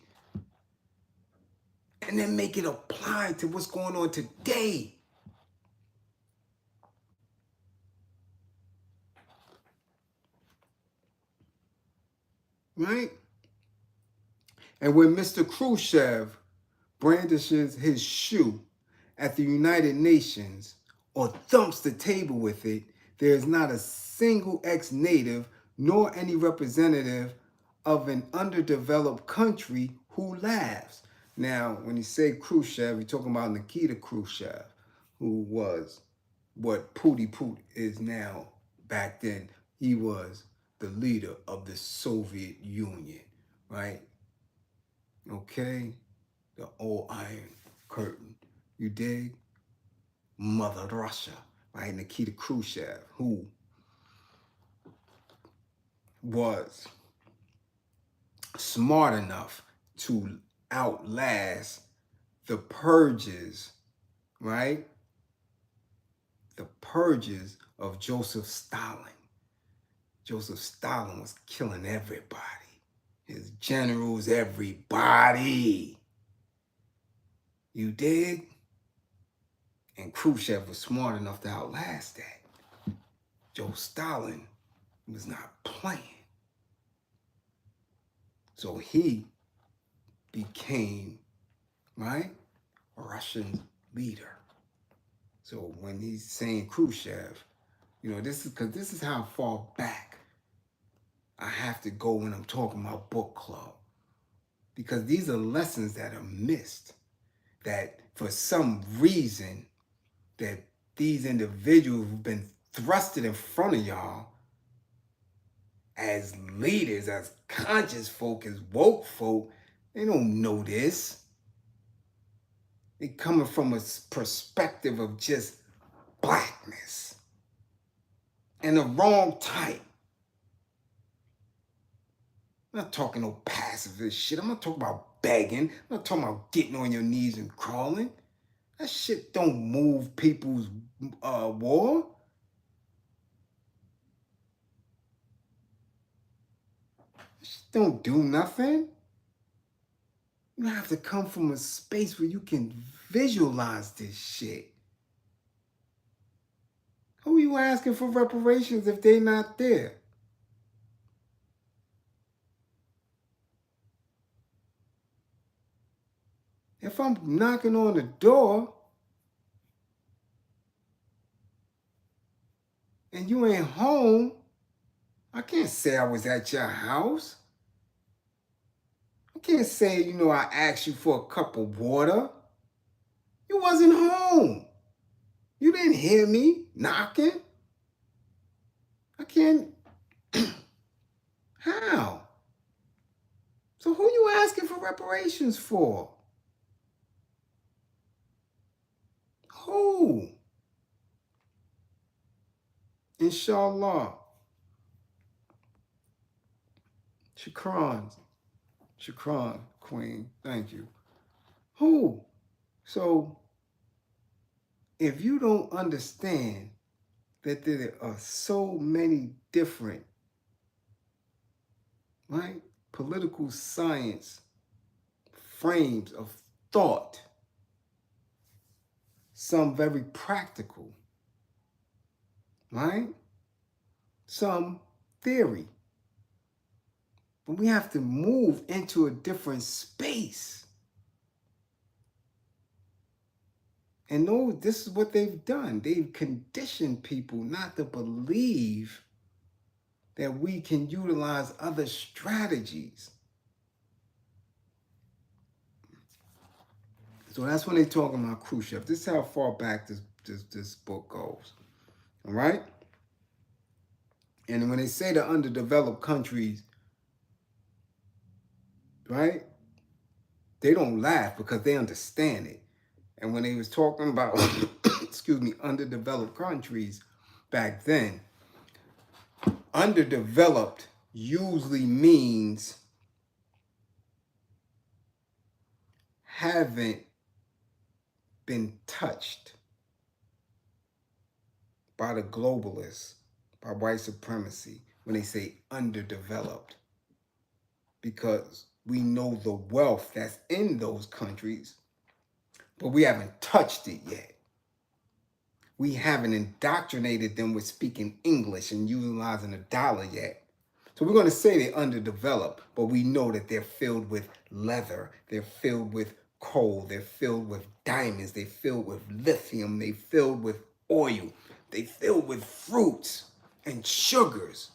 and then make it apply to what's going on today. Right? And when Mr. Khrushchev brandishes his shoe at the United Nations or thumps the table with it, there is not a single ex-native nor any representative of an underdeveloped country who laughs. Now, when you say Khrushchev, you're talking about Nikita Khrushchev, who was what Pootie Poot is now. Back then, he was the leader of the Soviet Union, right? Okay? The old Iron Curtain. You dig? Mother Russia, right? Nikita Khrushchev, who was smart enough to outlast the purges, right? the purges of Joseph Stalin. Joseph Stalin was killing everybody. His generals, everybody. You dig? And Khrushchev was smart enough to outlast that. Joe Stalin was not playing. So he became, right, a Russian leader. So when he's saying Khrushchev, this is because this is how far back I have to go when I'm talking about book club. Because these are lessons that are missed, that for some reason that these individuals who've been thrusted in front of y'all as leaders, as conscious folk, as woke folk, they don't know this. They coming from a perspective of just blackness and the wrong type. I'm not talking no pacifist shit. I'm not talking about begging. I'm not talking about getting on your knees and crawling. That shit don't move people's war. That shit don't do nothing. You have to come from a space where you can visualize this shit. Who are you asking for reparations if they're not there? If I'm knocking on the door and you ain't home, I can't say I was at your house. I can't say, I asked you for a cup of water. You wasn't home. You didn't hear me knocking. I can't. How? So who you asking for reparations for? Who? Inshallah. Shukran, Queen. Thank you. Who? So, if you don't understand that there are so many different, right, political science frames of thought, some very practical, right? Some theory. But we have to move into a different space. And no, this is what they've done. They've conditioned people not to believe that we can utilize other strategies. So that's when they're talking about Khrushchev. This is how far back this book goes. All right? And when they say the underdeveloped countries, right, they don't laugh because they understand it. And when they was talking about, underdeveloped countries back then, underdeveloped usually means haven't been touched by the globalists, by white supremacy, when they say underdeveloped. Because we know the wealth that's in those countries, but we haven't touched it yet. We haven't indoctrinated them with speaking English and utilizing a dollar yet. So we're going to say they're underdeveloped, but we know that they're filled with leather, they're filled with coal, they're filled with diamonds, they're filled with lithium, they're filled with oil, they're filled with fruits and sugars.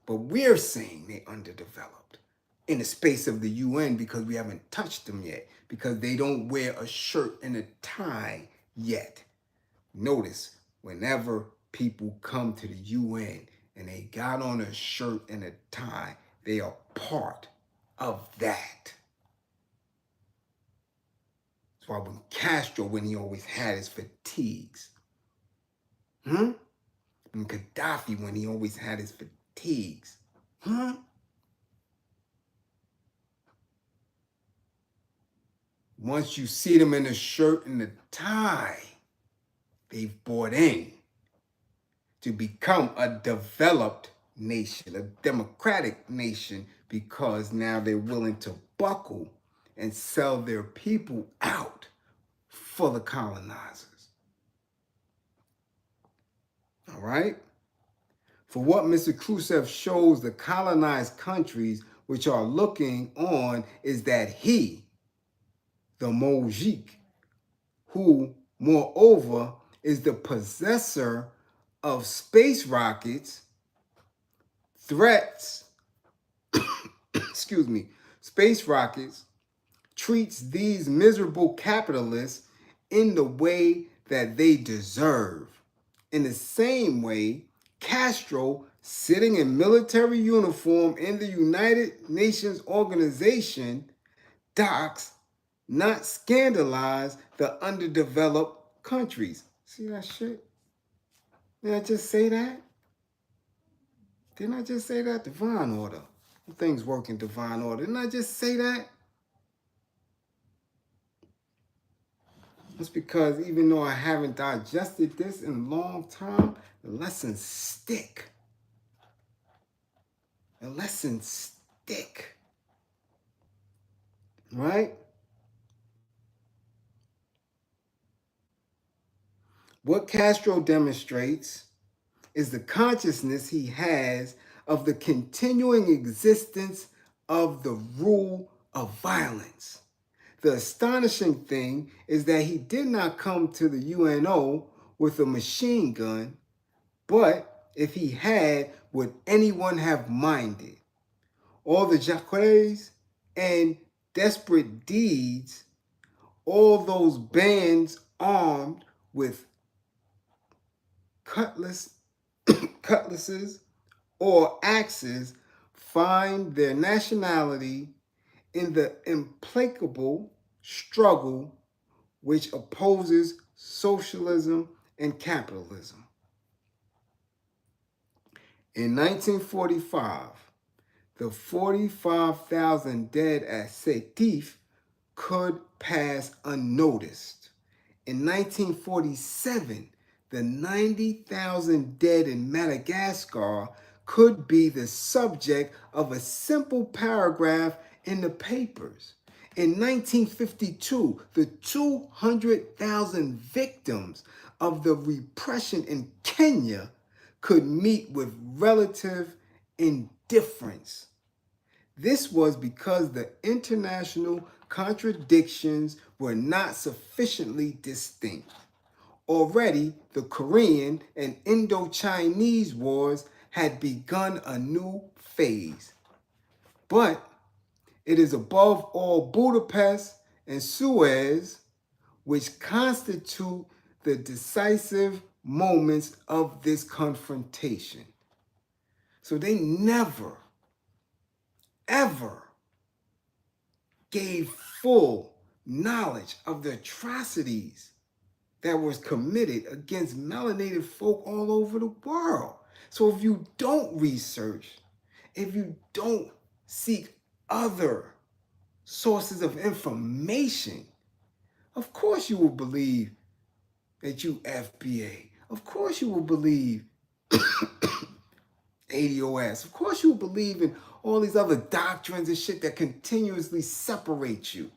But we're saying they're underdeveloped in the space of the UN because we haven't touched them yet, because they don't wear a shirt and a tie yet. Notice, whenever people come to the UN and they got on a shirt and a tie, they are part of that. That's why when Castro, when he always had his fatigues, and Gaddafi, when he always had his fatigues, once you see them in a shirt and a tie, they've bought in. to become a developed nation, a democratic nation, because now they're willing to buckle and sell their people out for the colonizers. All right? For what Mr. Khrushchev shows the colonized countries which are looking on is that he, the Mojik, who moreover is the possessor of space rockets, threats, space rockets, treats these miserable capitalists in the way that they deserve. In the same way, Castro, sitting in military uniform in the United Nations organization, docks, not scandalize the underdeveloped countries. See that shit? Did I just say that? Didn't I just say that? Divine order. Things work in divine order. Didn't I just say that? It's because even though I haven't digested this in a long time, the lessons stick. The lessons stick. Right? What Castro demonstrates is the consciousness he has of the continuing existence of the rule of violence. The astonishing thing is that he did not come to the UNO with a machine gun, but if he had, would anyone have minded? All the Jacques and desperate deeds, all those bands armed with cutlasses or axes find their nationality in the implacable struggle which opposes socialism and capitalism. In 1945, the 45,000 dead at Sétif could pass unnoticed. In 1947, the 90,000 dead in Madagascar could be the subject of a simple paragraph in the papers. In 1952, the 200,000 victims of the repression in Kenya could meet with relative indifference. This was because the international contradictions were not sufficiently distinct. Already, the Korean and Indo-Chinese wars had begun a new phase. But it is above all Budapest and Suez which constitute the decisive moments of this confrontation. So they never, ever gave full knowledge of the atrocities that was committed against melanated folk all over the world. So if you don't research, if you don't seek other sources of information, of course you will believe that you FBA. Of course you will believe ADOS. Of course you will believe in all these other doctrines and shit that continuously separate you.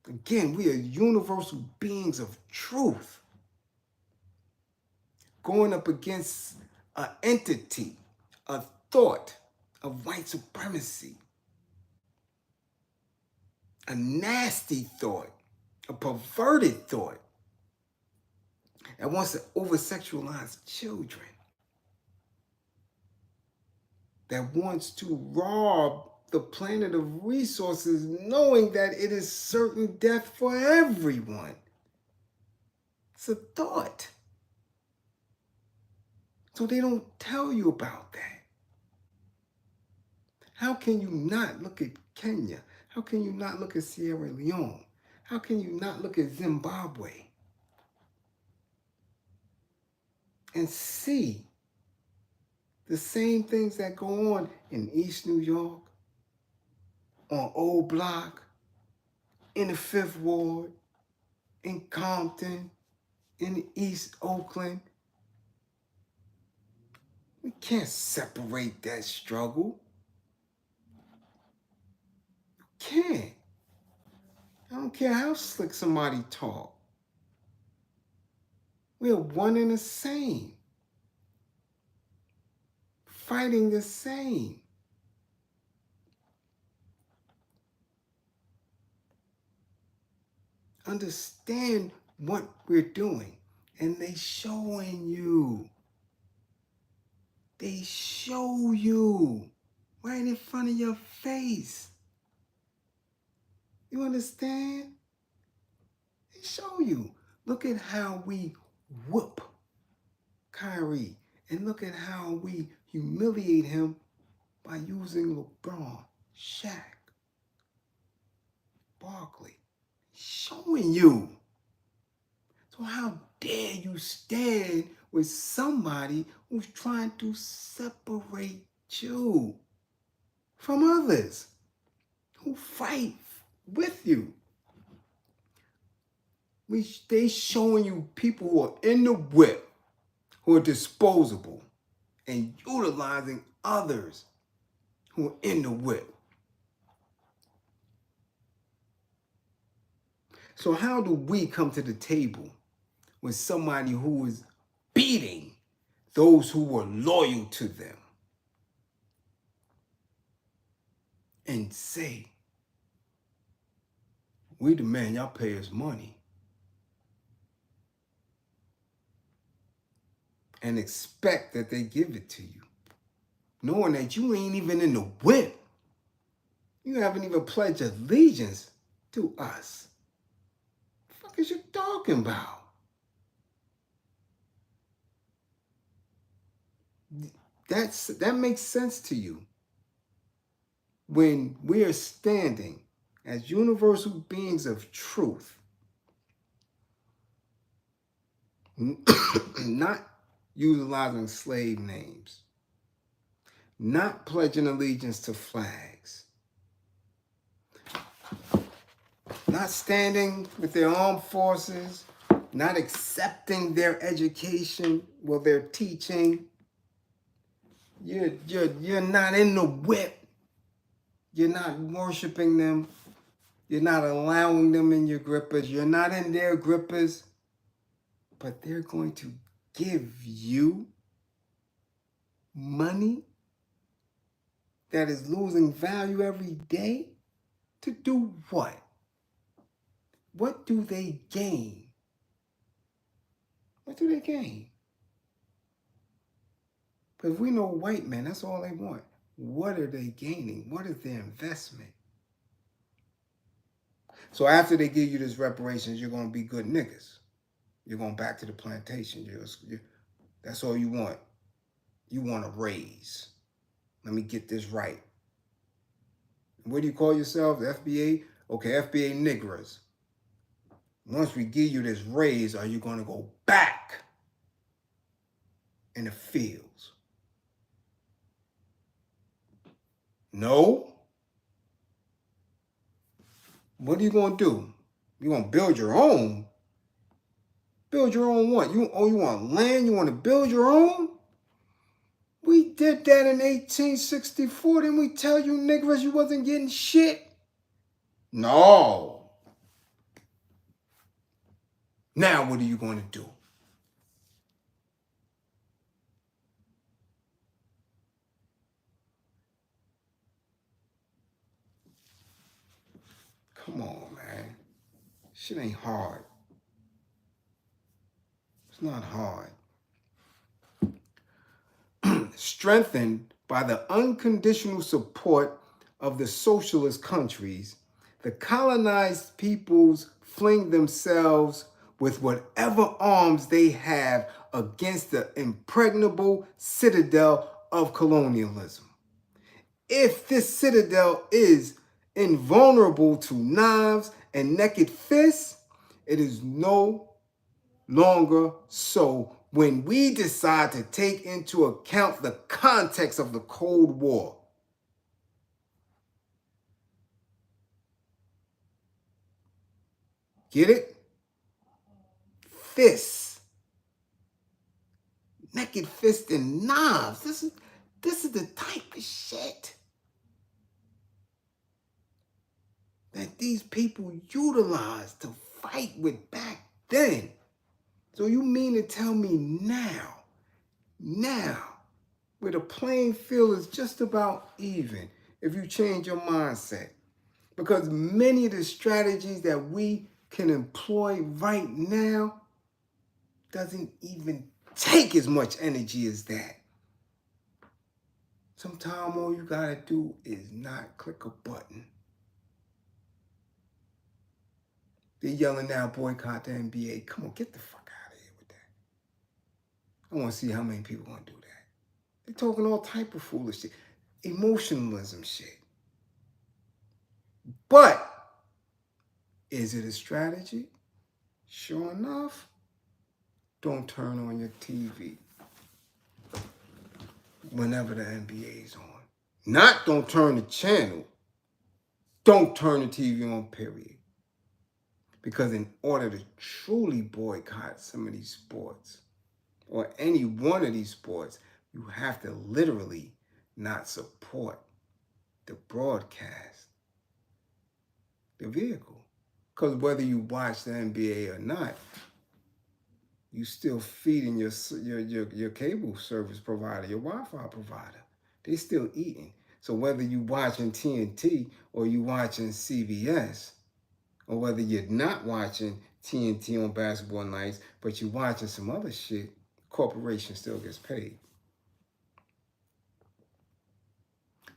Again, we are universal beings of truth, going up against an entity, a thought of white supremacy, a nasty thought, a perverted thought that wants to over-sexualize children, that wants to rob the planet of resources, knowing that it is certain death for everyone. It's a thought. So they don't tell you about that. How can you not look at Kenya? How can you not look at Sierra Leone? How can you not look at Zimbabwe and see the same things that go on in East New York, on Old Block, in the Fifth Ward, in Compton, in East Oakland, We can't separate that struggle. Can't. I don't care how slick somebody talk. We're one and the same. Fighting the same. Understand what we're doing. And they showing you. They show you right in front of your face. You understand? They show you. Look at how we whoop Karim. And look at how we humiliate him by using LeBron, Shaq, Barkley. Showing you. So how dare you stand with somebody who's trying to separate you from others who fight with you? They showing you people who are in the whip, who are disposable, and utilizing others who are in the whip. So how do we come to the table with somebody who is beating those who were loyal to them and say, we demand y'all pay us money, and expect that they give it to you, knowing that you ain't even in the whip? You haven't even pledged allegiance to us. What the fuck is you talking about? That makes sense to you when we are standing as universal beings of truth, not utilizing slave names, not pledging allegiance to flags, not standing with their armed forces, not accepting their education, well, their teaching. You're not in the whip. You're not worshiping them. You're not allowing them in your grippers. You're not in their grippers. But they're going to give you money that is losing value every day to do what? What do they gain? What do they gain? But if we know white men, that's all they want. What are they gaining? What is their investment? So after they give you this reparations, you're going to be good niggas. You're going back to the plantation. That's all you want. You want a raise. Let me get this right. What do you call yourself? The FBA? Okay, FBA niggers. Once we give you this raise, are you going to go back in the fields? No. What are you going to do? You want to build your own? Build your own what? You want land? You want to build your own? We did that in 1864. Didn't we tell you niggers you wasn't getting shit? No. Now what are you going to do? Come on, man. Shit ain't hard. It's not hard. Strengthened by the unconditional support of the socialist countries, the colonized peoples fling themselves with whatever arms they have against the impregnable citadel of colonialism. If this citadel is invulnerable to knives and naked fists, it is no longer so when we decide to take into account the context of the Cold War. Get it? Fists. naked fist and knives. This is the type of shit that these people utilized to fight with back then. So you mean to tell me now, where the playing field is just about even if you change your mindset? Because many of the strategies that we can employ right now doesn't even take as much energy as that. Sometimes all you gotta do is not click a button. They're yelling now, boycott the NBA. Come on, get the fuck out of here with that. I want to see how many people want to do that. They're talking all type of foolish shit. Emotionalism shit. But is it a strategy? Sure enough, don't turn on your TV whenever the NBA is on. Not don't turn the channel. Don't turn the TV on, period. Because in order to truly boycott some of these sports, or any one of these sports, you have to literally not support the broadcast, the vehicle. Because whether you watch the NBA or not, you still feeding your cable service provider, your Wi-Fi provider. They still eating. So whether you watching TNT or you watching CBS, or whether you're not watching TNT on basketball nights, but you're watching some other shit, corporation still gets paid.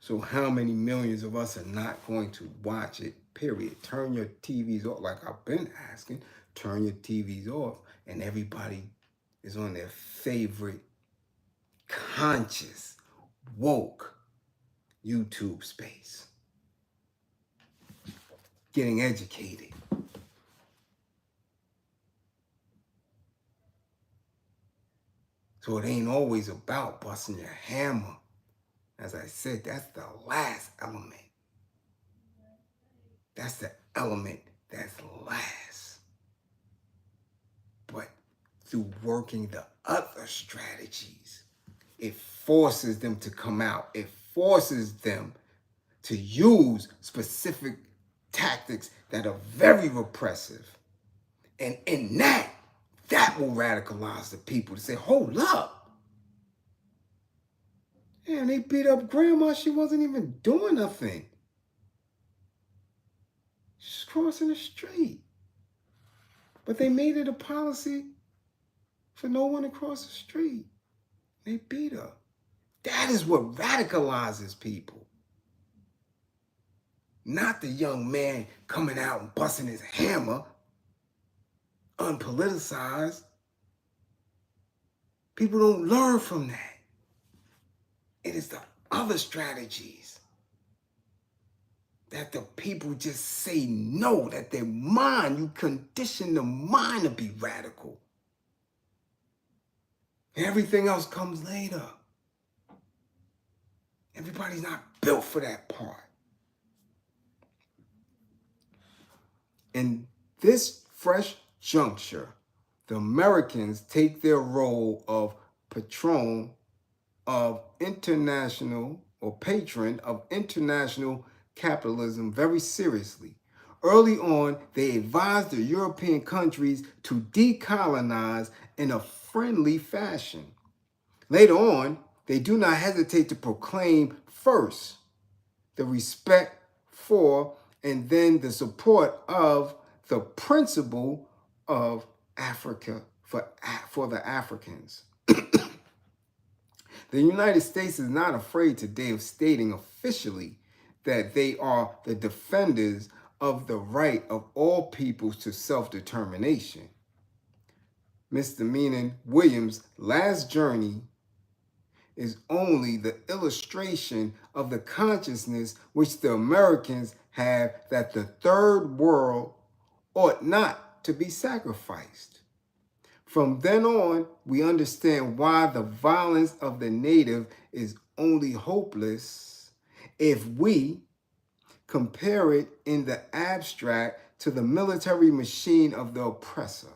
So how many millions of us are not going to watch it, period? Turn your TVs off, like I've been asking, turn your TVs off, and everybody is on their favorite conscious, woke YouTube space, getting educated. So it ain't always about busting your hammer. As I said, that's the last element. That's the element that's last. But through working the other strategies, it forces them to come out. It forces them to use specific tactics that are very repressive. And in that will radicalize the people to say, hold up. Man, they beat up grandma. She wasn't even doing nothing. She's crossing the street. But they made it a policy for no one to cross the street. They beat her. That is what radicalizes people. Not the young man coming out and busting his hammer, unpoliticized. People don't learn from that. It is the other strategies that the people just say no, that their mind, you condition the mind to be radical. Everything else comes later. Everybody's not built for that part. In this fresh juncture, the Americans take their role of patron of international or patron of international capitalism very seriously. Early on, they advised the European countries to decolonize in a friendly fashion. Later on, they do not hesitate to proclaim first the respect for and then the support of the principle of Africa for the Africans. The United States is not afraid today of stating officially that they are the defenders of the right of all peoples to self-determination. Mr. Meanon Williams' last journey is only the illustration of the consciousness which the Americans have that the third world ought not to be sacrificed. From then on, we understand why the violence of the native is only hopeless if we compare it in the abstract to the military machine of the oppressor.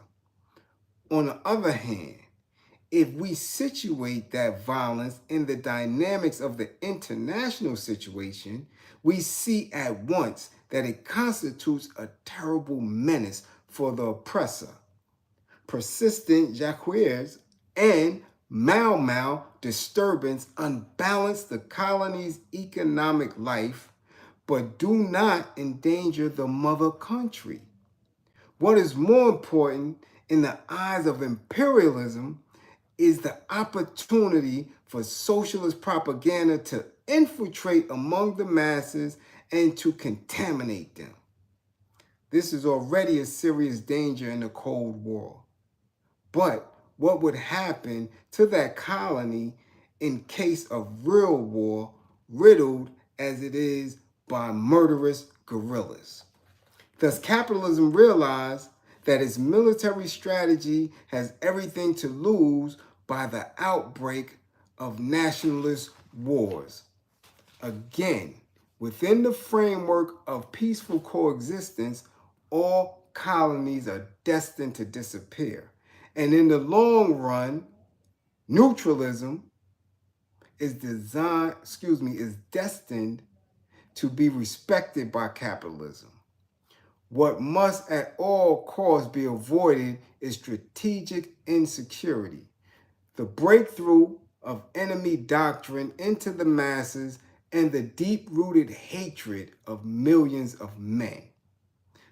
On the other hand, if we situate that violence in the dynamics of the international situation, we see at once that it constitutes a terrible menace for the oppressor. Persistent jaqueries and Mau Mau disturbance unbalance the colony's economic life, but do not endanger the mother country. What is more important in the eyes of imperialism is the opportunity for socialist propaganda to infiltrate among the masses and to contaminate them. This is already a serious danger in the Cold War. But what would happen to that colony in case of real war, riddled as it is by murderous guerrillas? Thus, capitalism realized that its military strategy has everything to lose by the outbreak of nationalist wars. Again, within the framework of peaceful coexistence, all colonies are destined to disappear. And in the long run, neutralism is destined to be respected by capitalism. What must at all costs be avoided is strategic insecurity, the breakthrough of enemy doctrine into the masses, and the deep-rooted hatred of millions of men.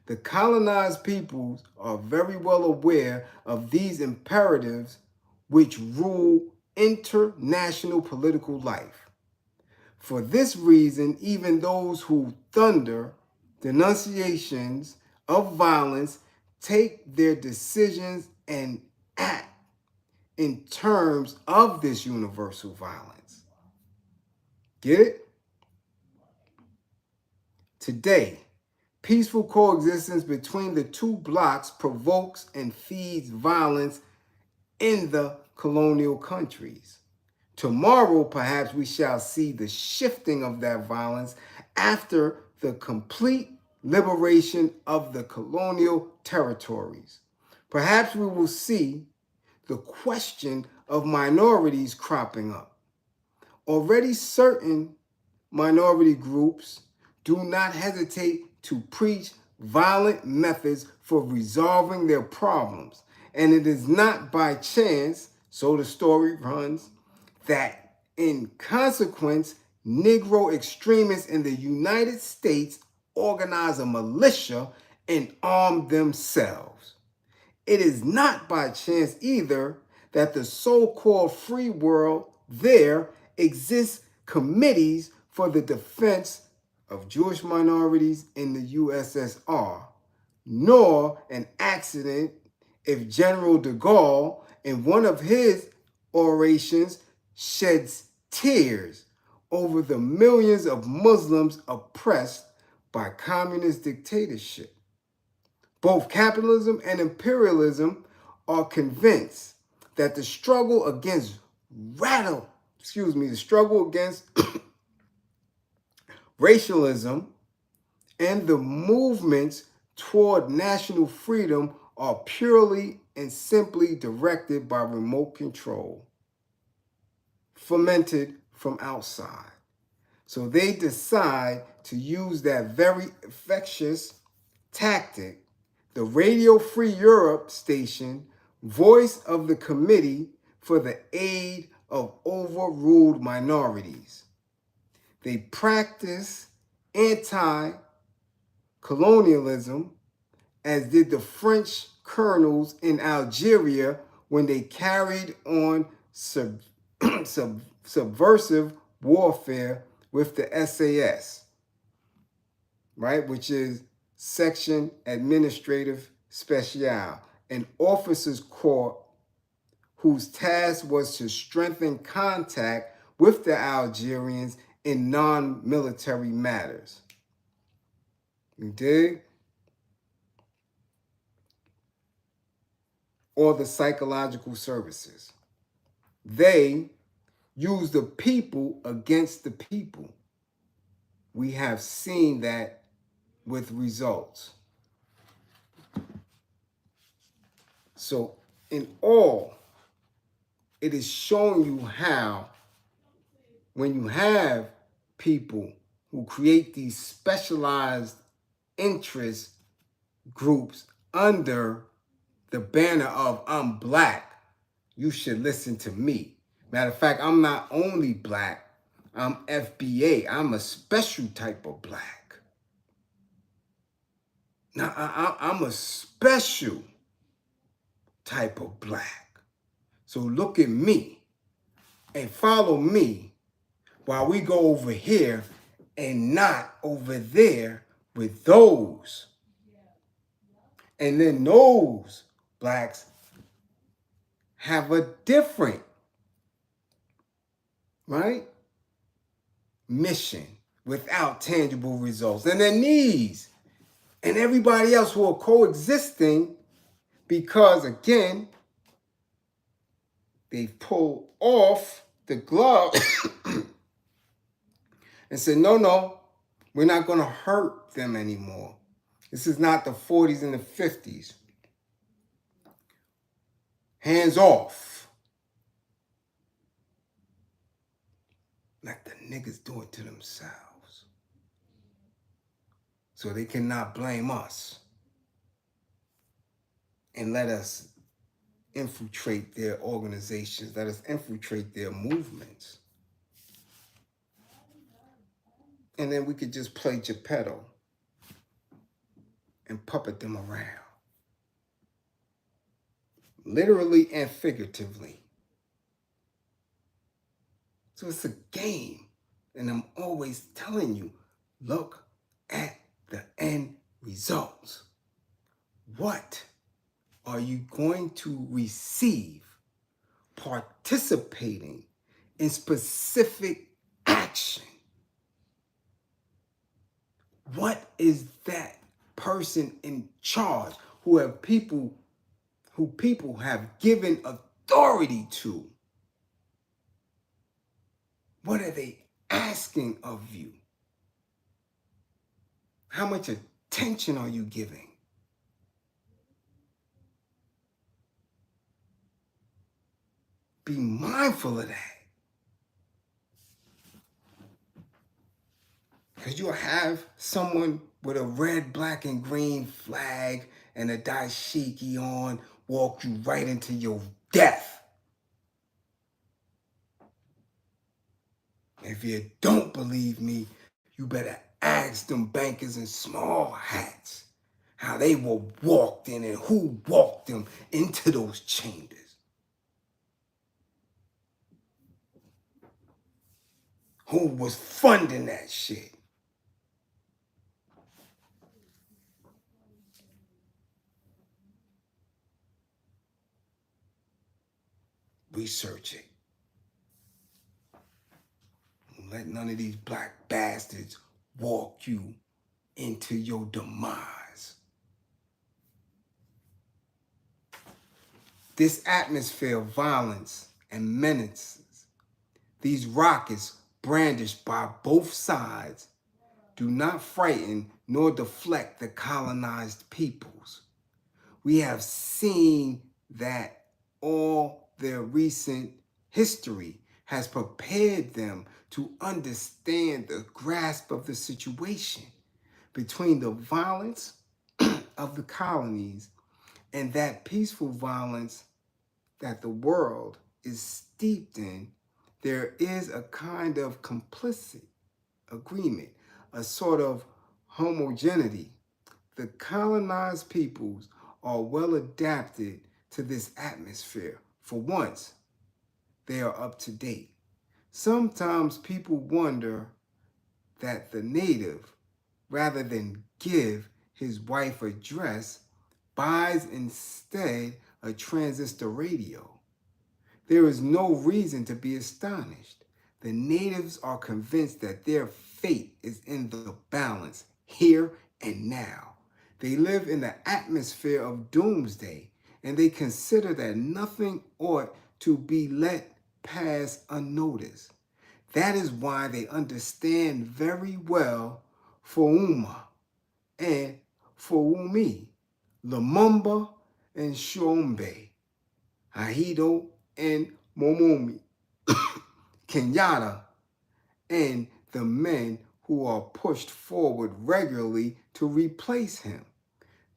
The colonized peoples are very well aware of these imperatives which rule international political life. For this reason, even those who thunder denunciations of violence take their decisions and act in terms of this universal violence. Get it? Today, peaceful coexistence between the two blocks provokes and feeds violence in the colonial countries. Tomorrow, perhaps we shall see the shifting of that violence after the complete liberation of the colonial territories. Perhaps we will see the question of minorities cropping up. Already certain minority groups do not hesitate to preach violent methods for resolving their problems. And it is not by chance, so the story runs, that in consequence, Negro extremists in the United States organize a militia and arm themselves. It is not by chance either that the so-called free world there exists committees for the defense of Jewish minorities in the USSR, nor an accident if General de Gaulle, in one of his orations, sheds tears over the millions of Muslims oppressed by communist dictatorship. Both capitalism and imperialism are convinced that the struggle against racialism and the movements toward national freedom are purely and simply directed by remote control, fomented from outside. So they decide to use that very infectious tactic, the Radio Free Europe station, voice of the Committee for the Aid of Overruled Minorities. They practice anti-colonialism, as did the French colonels in Algeria when they carried on subversive warfare with the SAS, right, which is Section Administrative Speciale, an officers' corps whose task was to strengthen contact with the Algerians in non-military matters. You dig? Or the psychological services. They use the people against the people. We have seen that with results. So in all, it is showing you how, when you have people who create these specialized interest groups under the banner of I'm black, you should listen to me. Matter of fact, I'm not only black, I'm FBA. I'm a special type of black. Now, I'm a special type of black. So look at me and follow me while we go over here and not over there with those. And then those blacks have a different, right, mission without tangible results. And then these and everybody else who are coexisting because, again, they pulled off the glove and said, no, we're not going to hurt them anymore. This is not the 40s and the 50s. Hands off. Let the niggas do it to themselves. So they cannot blame us. And let us infiltrate their organizations. Let us infiltrate their movements. And then we could just play Geppetto and puppet them around. Literally and figuratively. So it's a game. And I'm always telling you, look at the end results. What are you going to receive participating in specific action? What is that person in charge who people have given authority to? What are they asking of you? How much attention are you giving? Be mindful of that. Because you'll have someone with a red, black, and green flag and a dashiki on walk you right into your death. If you don't believe me, you better ask them bankers in small hats how they were walked in and who walked them into those chambers. Who was funding that shit? Research it. Don't let none of these black bastards walk you into your demise. This atmosphere of violence and menaces, these rockets brandished by both sides, do not frighten nor deflect the colonized peoples. We have seen that all their recent history has prepared them to understand the grasp of the situation between the violence of the colonies and that peaceful violence that the world is steeped in. There is a kind of complicit agreement, a sort of homogeneity. The colonized peoples are well adapted to this atmosphere. For once, they are up to date. Sometimes people wonder that the native, rather than give his wife a dress, buys instead a transistor radio. There is no reason to be astonished. The natives are convinced that their fate is in the balance, here and now. They live in the atmosphere of doomsday, and they consider that nothing ought to be let pass unnoticed. That is why they understand very well Fouma and Foumi, Lumumba and Shombe, Hahido and Momumi, Kenyatta, and the men who are pushed forward regularly to replace him.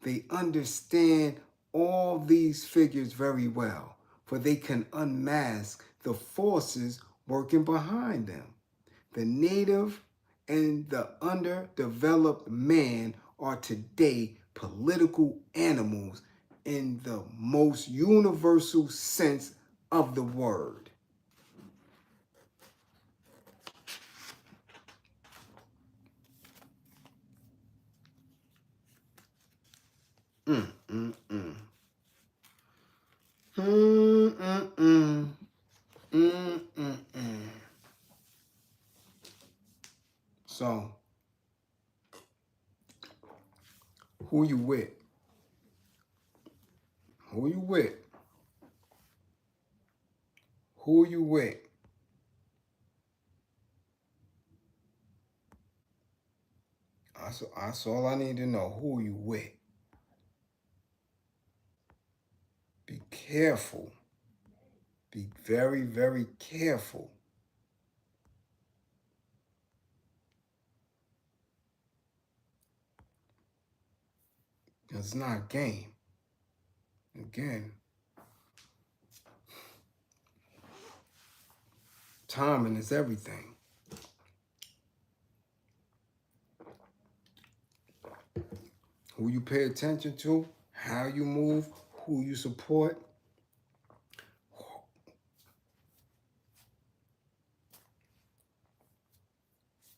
They understand all these figures very well, for they can unmask the forces working behind them. The native and the underdeveloped man are today political animals in the most universal sense of the word. Mm, mm, mm. Mm, mm, mm. Mm, mm, mm. So, who you with? Who you with? Who you with? That's all I need to know. Who you with? Be careful. Be very, very careful. It's not a game. Again, timing is everything. Who you pay attention to, how you move, who you support.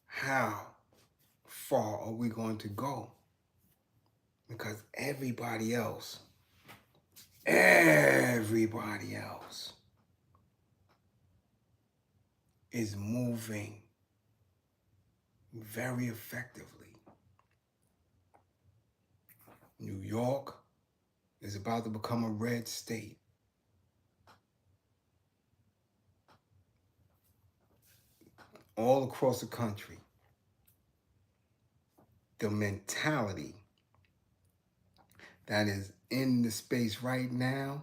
How far are we going to go? Because everybody else is moving very effectively. New York is about to become a red state. All across the country, the mentality that is in the space right now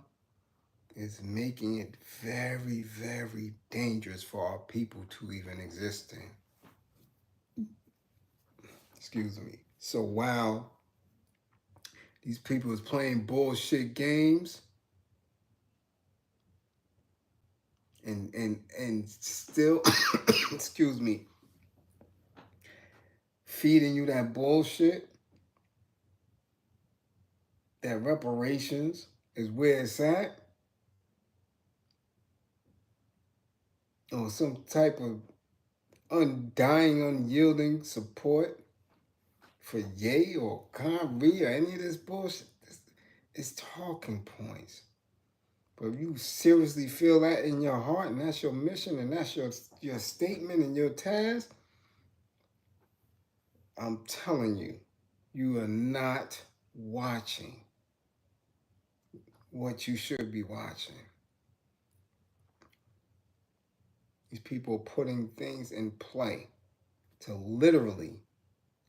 is making it very, very dangerous for our people to even exist in. Excuse me. So while these people is playing bullshit games and still, excuse me, feeding you that bullshit, that reparations is where it's at, or some type of undying, unyielding support for Ye or Karim or any of this bullshit, it's talking points. But if you seriously feel that in your heart and that's your mission and that's your statement and your task, I'm telling you, you are not watching what you should be watching. These people are putting things in play to literally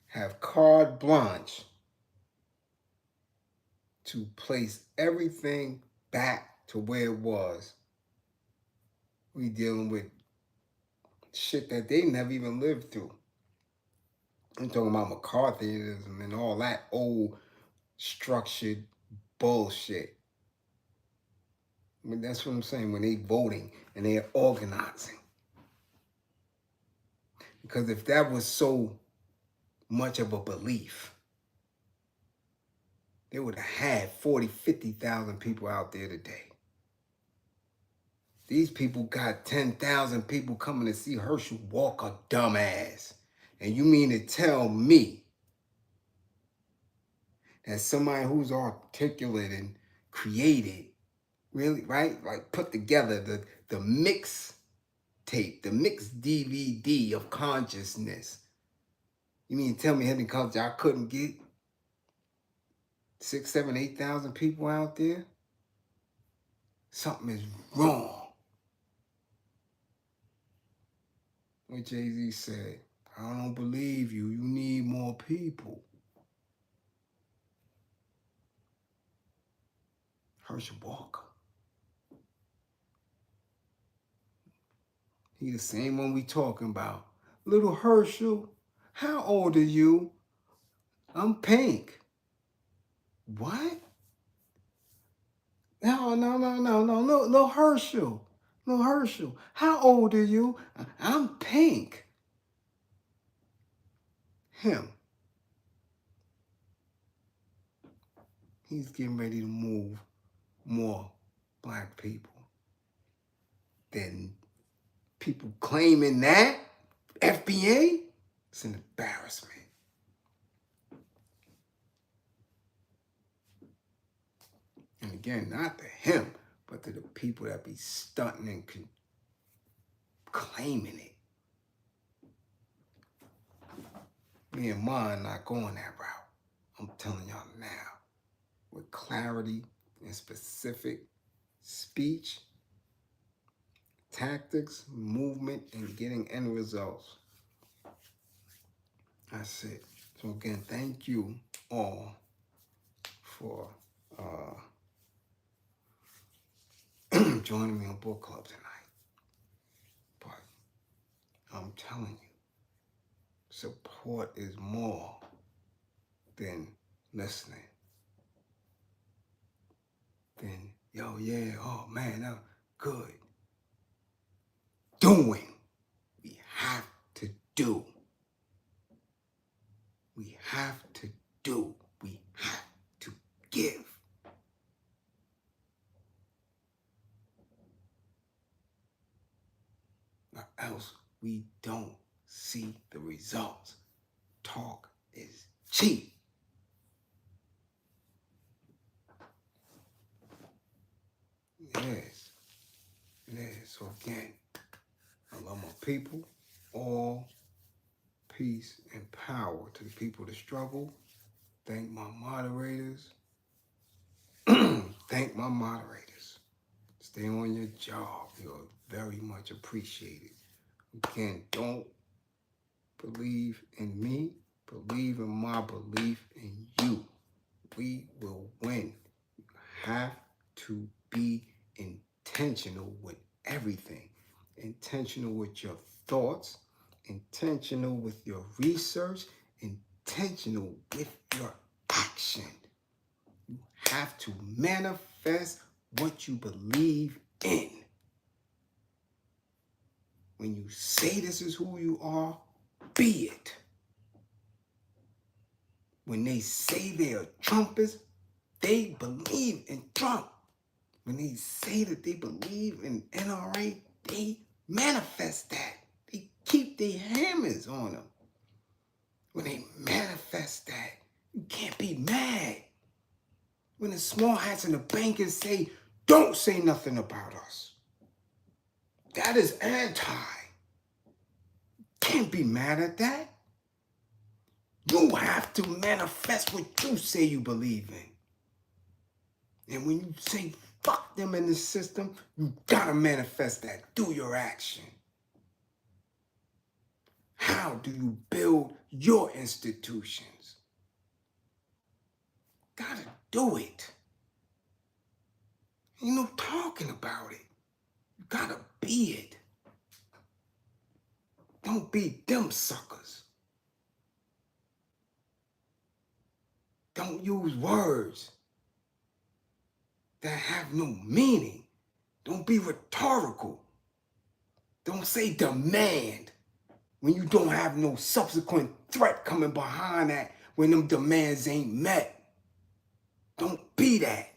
have carte blanche to place everything back to where it was. We dealing with shit that they never even lived through. I'm talking about McCarthyism and all that old structured bullshit. I mean, that's what I'm saying when they voting and they're organizing. Because if that was so much of a belief, they would have had 40, 50,000 people out there today. These people got 10,000 people coming to see Herschel Walker, dumbass. And you mean to tell me that somebody who's articulate and created, really, right? Like put together the mix tape, the mixed DVD of consciousness. You mean to tell me Hidden Culture I couldn't get 6, 7, 8,000 people out there? Something is wrong. What Jay-Z said, I don't believe you. You need more people. Herschel Walker. He the same one we talking about. Little Herschel, how old are you? I'm Pink. What? No, little Herschel. Little Herschel, how old are you? I'm Pink. Him. He's getting ready to move more black people than people claiming that. FBA, it's an embarrassment. And again, not to him, but to the people that be stunting and claiming it. Me and mine not going that route. I'm telling y'all now. With clarity and specific speech, tactics, movement, and getting end results. That's it. So again, thank you all for joining me on Book Club tonight. But I'm telling you, support is more than listening. Then, yo, yeah, oh man, that was good. Doing. We have to do. We have to do. We have to give. Or else we don't see the results. Talk is cheap. It is. It is. So again, I love my people. All peace and power to the people that struggle. Thank my moderators. Thank my moderators. Stay on your job. You're very much appreciated. Again, don't believe in me. Believe in my belief in you. We will win. You have to be intentional with everything. Intentional with your thoughts. Intentional with your research. Intentional with your action. You have to manifest what you believe in. When you say this is who you are, be it. When they say they are Trumpers, they believe in Trump. When they say that they believe in NRA, they manifest that. They keep their hammers on them. When they manifest that, you can't be mad. When the small hats and the bankers say, don't say nothing about us. That is anti. Can't be mad at that. You have to manifest what you say you believe in. And when you say fuck them in the system, you gotta manifest that through your action. How do you build your institutions? Gotta do it. Ain't no talking about it. You gotta be it. Don't be them suckers. Don't use words that have no meaning. Don't be rhetorical. Don't say demand when you don't have no subsequent threat coming behind that when them demands ain't met. Don't be that.